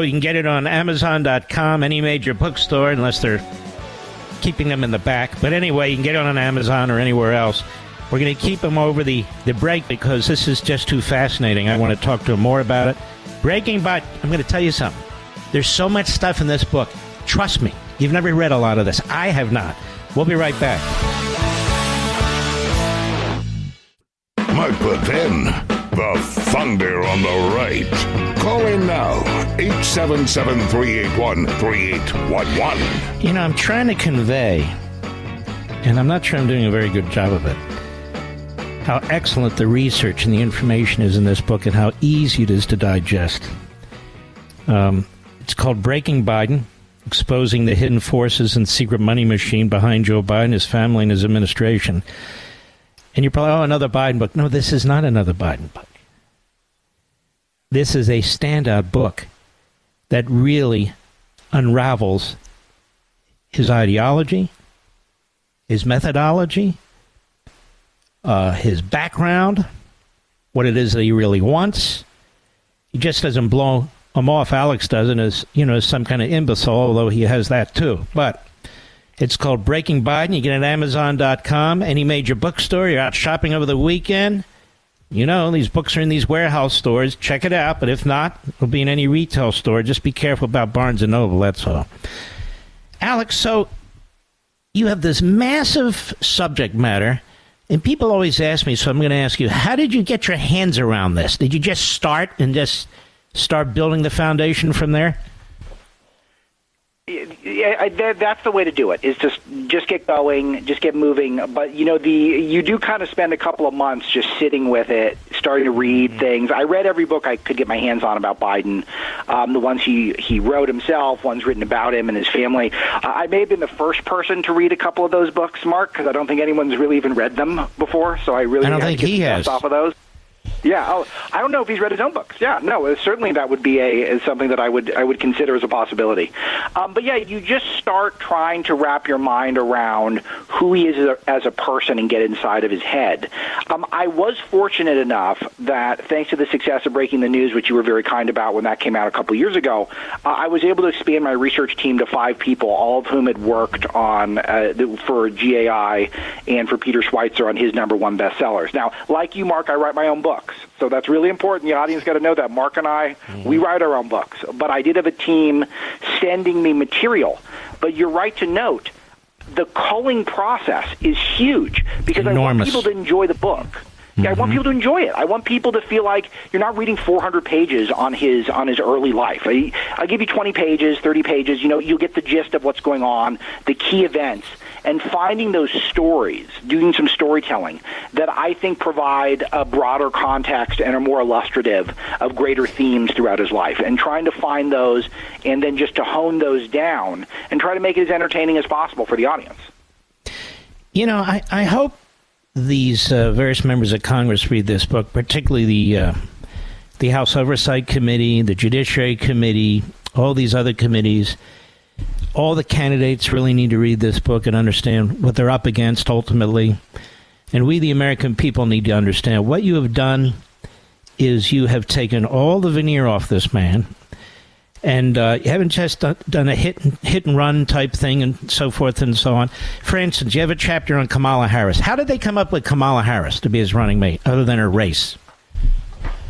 You can get it on Amazon.com, any major bookstore, unless they're keeping them in the back. But anyway, you can get it on Amazon or anywhere else. We're going to keep him over the break because this is just too fascinating. I want to talk to him more about it. Breaking Biden, I'm going to tell you something. There's so much stuff in this book. Trust me, you've never read a lot of this. I have not. We'll be right back. Mark Levin, the thunder on the right. Call in now, 877-381-3811. I'm trying to convey, and I'm not sure I'm doing a very good job of it, how excellent the research and the information is in this book and how easy it is to digest. It's called Breaking Biden. exposing the hidden forces and secret money machine behind Joe Biden, his family, and his administration. And you're probably, another Biden book. No, this is not another Biden book. This is a standout book that really unravels his ideology, his methodology, his background, what it is that he really wants. He just doesn't blow him off. Alex doesn't, as some kind of imbecile, although he has that too. But it's called Breaking Biden. You get it at Amazon.com, any major bookstore. You're out shopping over the weekend. These books are in these warehouse stores. Check it out. But if not, it'll be in any retail store. Just be careful about Barnes & Noble, that's all. Alex, so you have this massive subject matter, and people always ask me, so I'm going to ask you, how did you get your hands around this? Did you just start building the foundation from there? Yeah, that's the way to do it, is just get going, just get moving. But, you do kind of spend a couple of months just sitting with it, starting to read things. I read every book I could get my hands on about Biden, the ones he wrote himself, ones written about him and his family. I may have been the first person to read a couple of those books, Mark, because I don't think anyone's really even read them before. So I don't think he has. Off of those. Yeah, I don't know if he's read his own books. Yeah, no, certainly that would be something that I would consider as a possibility. But yeah, you just start trying to wrap your mind around who he is as a person and get inside of his head. I was fortunate enough that thanks to the success of Breaking the News, which you were very kind about when that came out a couple years ago, I was able to expand my research team to 5 people, all of whom had worked on for GAI and for Peter Schweitzer on his #1 bestsellers. Now, like you, Mark, I write my own books. So that's really important. The audience got to know that. Mark and I, we write our own books. But I did have a team sending me material. But you're right to note, the culling process is huge because I want people to enjoy the book. Yeah, I want people to enjoy it. I want people to feel like you're not reading 400 pages on his early life. I'll give you 20 pages, 30 pages. You'll get the gist of what's going on, the key events, and finding those stories, doing some storytelling that I think provide a broader context and are more illustrative of greater themes throughout his life, and trying to find those and then just to hone those down and try to make it as entertaining as possible for the audience. I hope these various members of Congress read this book, particularly the House Oversight Committee, the Judiciary Committee, all these other committees. All the candidates really need to read this book and understand what they're up against ultimately. And we, the American people, need to understand what you have done is you have taken all the veneer off this man. And you haven't just done a hit and run type thing and so forth and so on. For instance, you have a chapter on Kamala Harris. How did they come up with Kamala Harris to be his running mate, other than her race?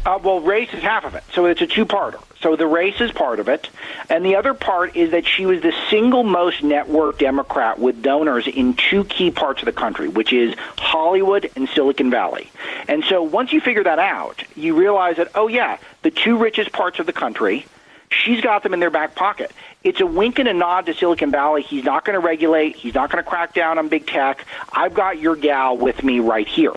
Well, race is half of it, so it's a two-parter. So the race is part of it, and the other part is that she was the single most networked Democrat with donors in 2 key parts of the country, which is Hollywood and Silicon Valley. And so once you figure that out, you realize that, the 2 richest parts of the country, she's got them in their back pocket. It's a wink and a nod to Silicon Valley. He's not going to regulate. He's not going to crack down on big tech. I've got your gal with me right here.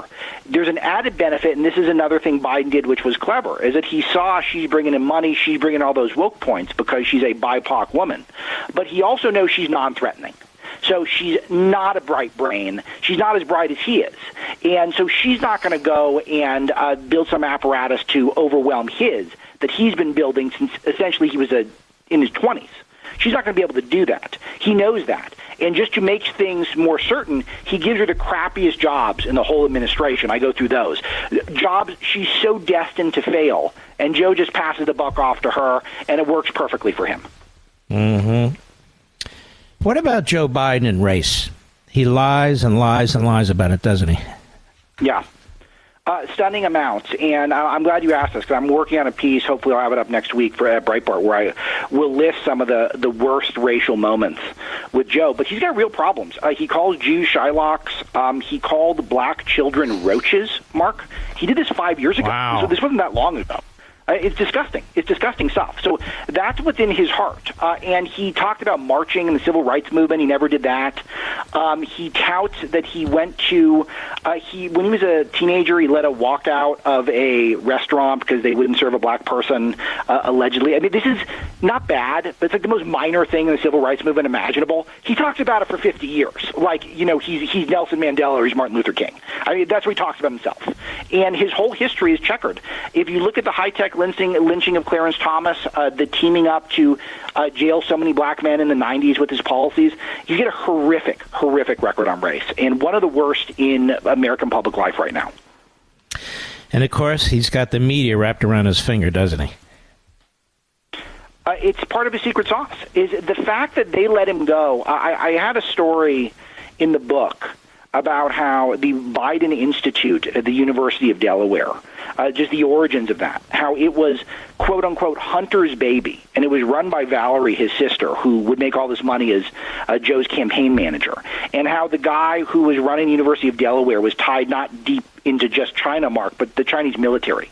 There's an added benefit, and this is another thing Biden did which was clever, is that he saw she's bringing in money, she's bringing all those woke points because she's a BIPOC woman. But he also knows she's non-threatening. So she's not a bright brain. She's not as bright as he is. And so she's not going to go and build some apparatus to overwhelm his that he's been building since essentially he was in his 20s. She's not going to be able to do that. He knows that. And just to make things more certain, he gives her the crappiest jobs in the whole administration. I go through those. Jobs she's so destined to fail, and Joe just passes the buck off to her, and it works perfectly for him. Mm-hmm. What about Joe Biden and race? He lies and lies and lies about it, doesn't he? Yeah. Stunning amounts, and I'm glad you asked this because I'm working on a piece. Hopefully, I'll have it up next week for Breitbart, where I will list some of the worst racial moments with Joe. But he's got real problems. He calls Jews Shylocks. He called black children roaches. Mark, he did this 5 years ago. Wow. So this wasn't that long ago. It's disgusting. It's disgusting stuff. So that's what's in his heart. And he talked about marching in the civil rights movement. He never did that. He touts that he went to, when he was a teenager, he led a walkout of a restaurant because they wouldn't serve a black person, allegedly. I mean, this is not bad, but it's like the most minor thing in the civil rights movement imaginable. He talks about it for 50 years. Like, you know, he's Nelson Mandela or he's Martin Luther King. I mean, that's what he talks about himself. And his whole history is checkered. If you look at the high-tech lynching of Clarence Thomas, the teaming up to jail so many black men in the 90s with his policies, you get a horrific record on race, and one of the worst in American public life right now. And, of course, he's got the media wrapped around his finger, doesn't he? It's part of his secret sauce, is the fact that they let him go. I had a story in the book about how the Biden Institute at the University of Delaware, just the origins of that, how it was, quote-unquote, Hunter's baby, and it was run by Valerie, his sister, who would make all this money as Joe's campaign manager, and how the guy who was running the University of Delaware was tied not deep into just China, Mark, but the Chinese military,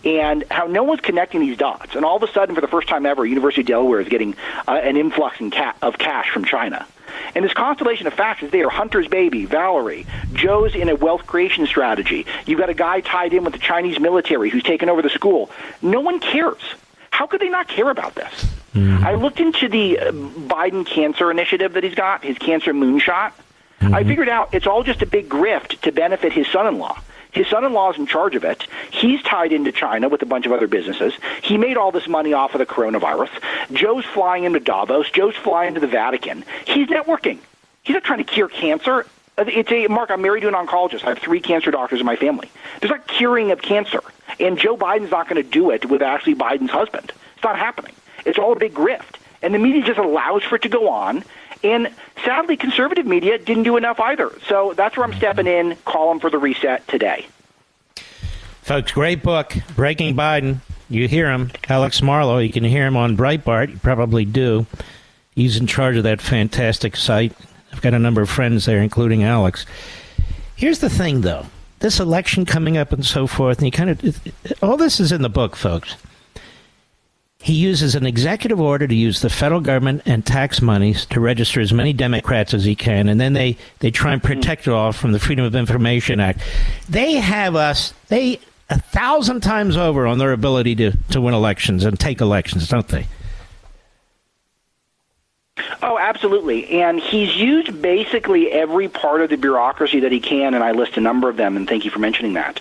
and how no one's connecting these dots. And all of a sudden, for the first time ever, University of Delaware is getting an influx of cash from China. And this constellation of facts is there. Hunter's baby, Valerie, Joe's in a wealth creation strategy. You've got a guy tied in with the Chinese military who's taken over the school. No one cares. How could they not care about this? Mm-hmm. I looked into the Biden cancer initiative that he's got, his cancer moonshot. Mm-hmm. I figured out it's all just a big grift to benefit his son-in-law. His son-in-law is in charge of it. He's tied into China with a bunch of other businesses. He made all this money off of the coronavirus. Joe's flying into Davos. Joe's flying to the Vatican. He's networking. He's not trying to cure cancer. Mark, I'm married to an oncologist. I have 3 cancer doctors in my family. There's not curing of cancer. And Joe Biden's not going to do it with Ashley Biden's husband. It's not happening. It's all a big grift. And the media just allows for it to go on. And sadly, conservative media didn't do enough either. So that's where I'm stepping in, calling for the reset today. Folks, great book, Breaking Biden. You hear him, Alex Marlow. You can hear him on Breitbart. You probably do. He's in charge of that fantastic site. I've got a number of friends there, including Alex. Here's the thing, though. This election coming up and so forth, and all this is in the book, folks. He uses an executive order to use the federal government and tax monies to register as many Democrats as he can, and then they try and protect it all from the Freedom of Information Act. They have us, 1,000 times over on their ability to win elections and take elections, don't they? Oh, absolutely. And he's used basically every part of the bureaucracy that he can, and I list a number of them, and thank you for mentioning that,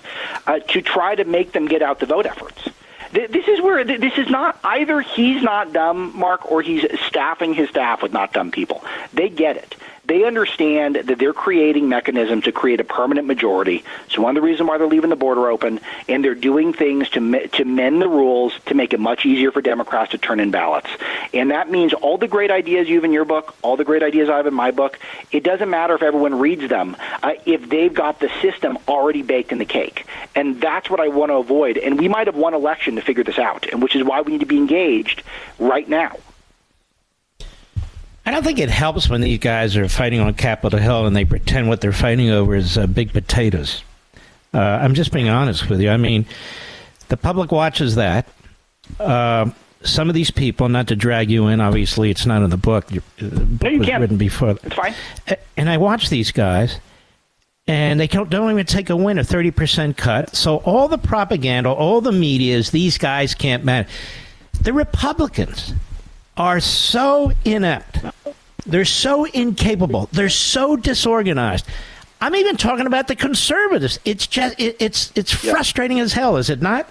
to try to make them get out the vote efforts. This is where this is not either he's not dumb, Mark, or he's staffing his staff with not dumb people. They get it. They understand that they're creating mechanisms to create a permanent majority. So one of the reasons why they're leaving the border open, and they're doing things to mend the rules to make it much easier for Democrats to turn in ballots. And that means all the great ideas you have in your book, all the great ideas I have in my book, it doesn't matter if everyone reads them if they've got the system already baked in the cake. And that's what I want to avoid. And we might have won election to figure this out, and which is why we need to be engaged right now. I don't think it helps when these guys are fighting on Capitol Hill and they pretend what they're fighting over is big potatoes. I'm just being honest with you. I mean, the public watches that. Some of these people, not to drag you in, obviously it's not in the book. No, you can't. Written before. It's fine. And I watch these guys, and they don't even take a win, a 30% cut. So all the propaganda, all the media is these guys can't manage. The Republicans are so inept. They're so incapable. They're so disorganized. I'm even talking about the conservatives. It's just it's frustrating as hell, is it not?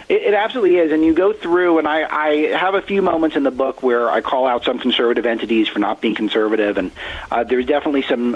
It absolutely is. And you go through, and I have a few moments in the book where I call out some conservative entities for not being conservative, and there's definitely some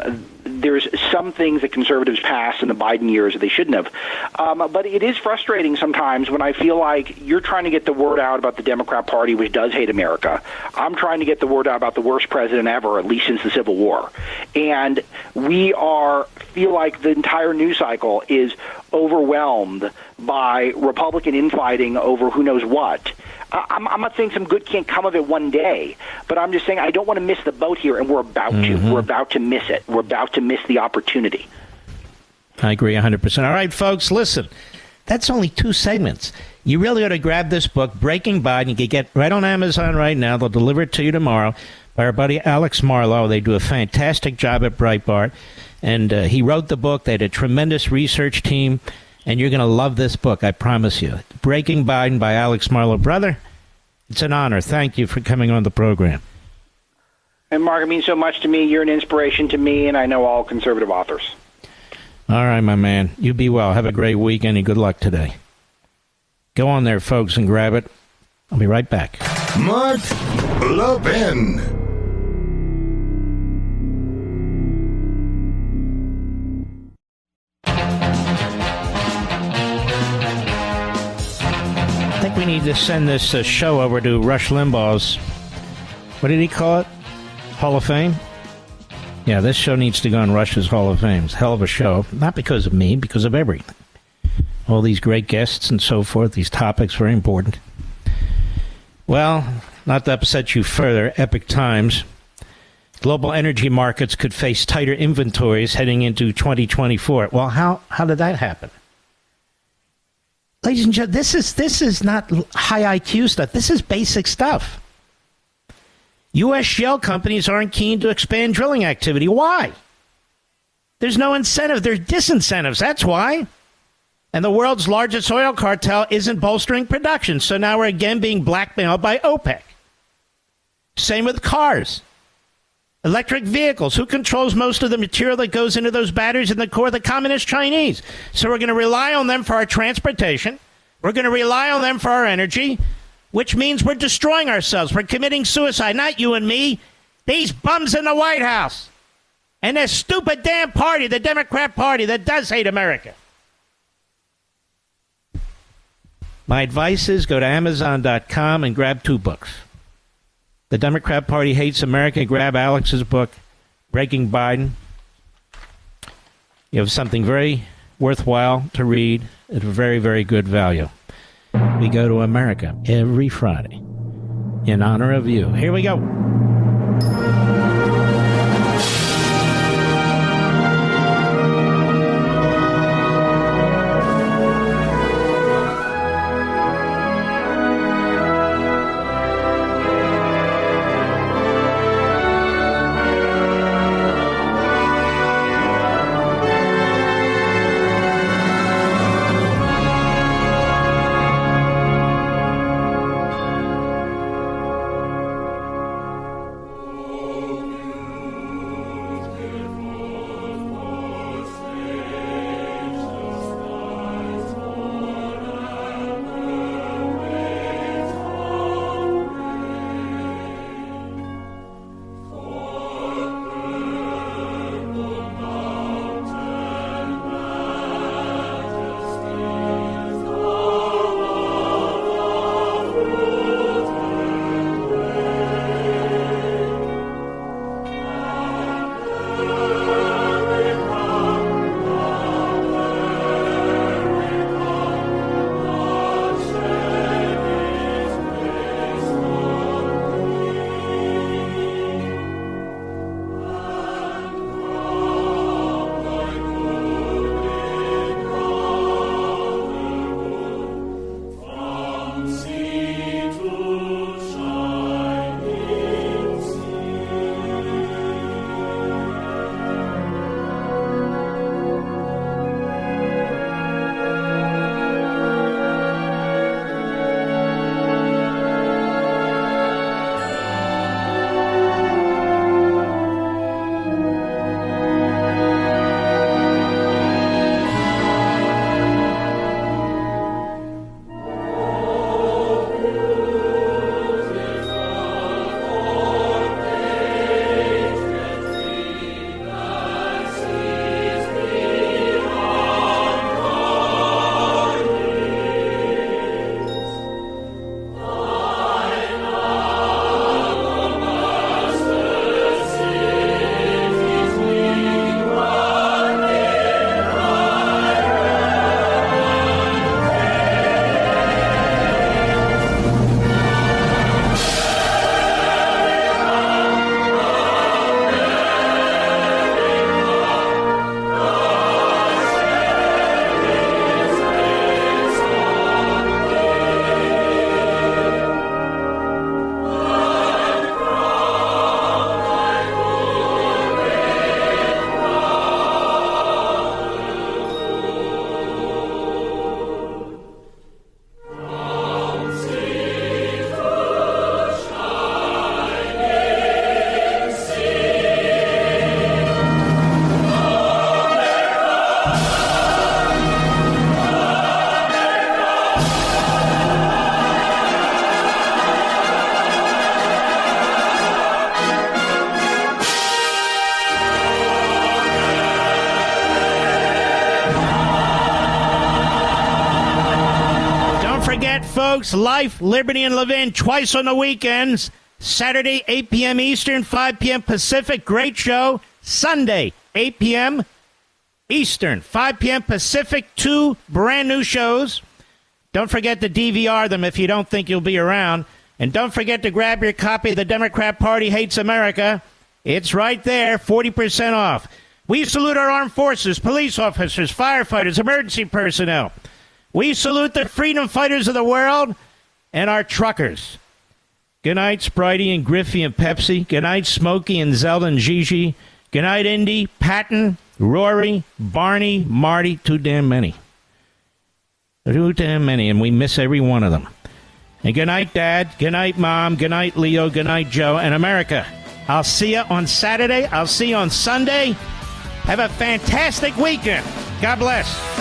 things that conservatives passed in the Biden years that they shouldn't have. But it is frustrating sometimes when I feel like you're trying to get the word out about the Democrat Party, which does hate America. I'm trying to get the word out about the worst president ever, at least since the Civil War. And feel like the entire news cycle is overwhelmed by Republican infighting over who knows what. I'm not saying some good can't come of it one day, but I'm just saying I don't want to miss the boat here, and we're about to. We're about to miss it. We're about to miss the opportunity. I agree 100%. All right, folks, listen. That's only 2 segments. You really ought to grab this book, Breaking Biden. You can get right on Amazon right now. They'll deliver it to you tomorrow by our buddy Alex Marlow. They do a fantastic job at Breitbart. And he wrote the book. They had a tremendous research team. And you're going to love this book, I promise you. Breaking Biden by Alex Marlow. Brother, It's an honor. Thank you for coming on the program. And Mark, it means so much to me. You're an inspiration to me, and I know all conservative authors. All right, my man. You be well. Have a great weekend and good luck today. Go on there, folks, and grab it. I'll be right back. Mark Levin. I think we need to send this show over to Rush Limbaugh's, what did he call it? Hall of Fame? Yeah, this show needs to go on Rush's Hall of Fame. It's a hell of a show. Not because of me, because of everything. All these great guests and so forth. These topics, very important. Well, not to upset you further, epic times. Global energy markets could face tighter inventories heading into 2024. Well, how did that happen? Ladies and gentlemen, this is not high IQ stuff. This is basic stuff. U.S. shale companies aren't keen to expand drilling activity. Why? There's no incentive. There's disincentives. That's why. And the world's largest oil cartel isn't bolstering production. So now we're again being blackmailed by OPEC. Same with cars. Electric vehicles. Who controls most of the material that goes into those batteries in the core? The communist Chinese. So we're going to rely on them for our transportation. We're going to rely on them for our energy, which means we're destroying ourselves. We're committing suicide. Not you and me. These bums in the White House. And this stupid damn party, the Democrat Party, that does hate America. My advice is go to Amazon.com and grab 2 books. The Democrat Party Hates America. Grab Alex's book, Breaking Biden. You have something very worthwhile to read at a very, very good value. We go to America every Friday in honor of you. Here we go. folks. Life, Liberty, and Levin twice on the weekends. Saturday, 8 p.m. Eastern, 5 p.m. Pacific. Great show. Sunday, 8 p.m. Eastern, 5 p.m. Pacific. 2 brand new shows. Don't forget to DVR them if you don't think you'll be around. And don't forget to grab your copy of The Democrat Party Hates America. It's right there, 40% off. We salute our armed forces, police officers, firefighters, emergency personnel. We salute the freedom fighters of the world and our truckers. Good night, Spritey and Griffey and Pepsi. Good night, Smokey and Zelda and Gigi. Good night, Indy, Patton, Rory, Barney, Marty. Too damn many. Too damn many, and we miss every one of them. And good night, Dad. Good night, Mom. Good night, Leo. Good night, Joe. And America, I'll see you on Saturday. I'll see you on Sunday. Have a fantastic weekend. God bless.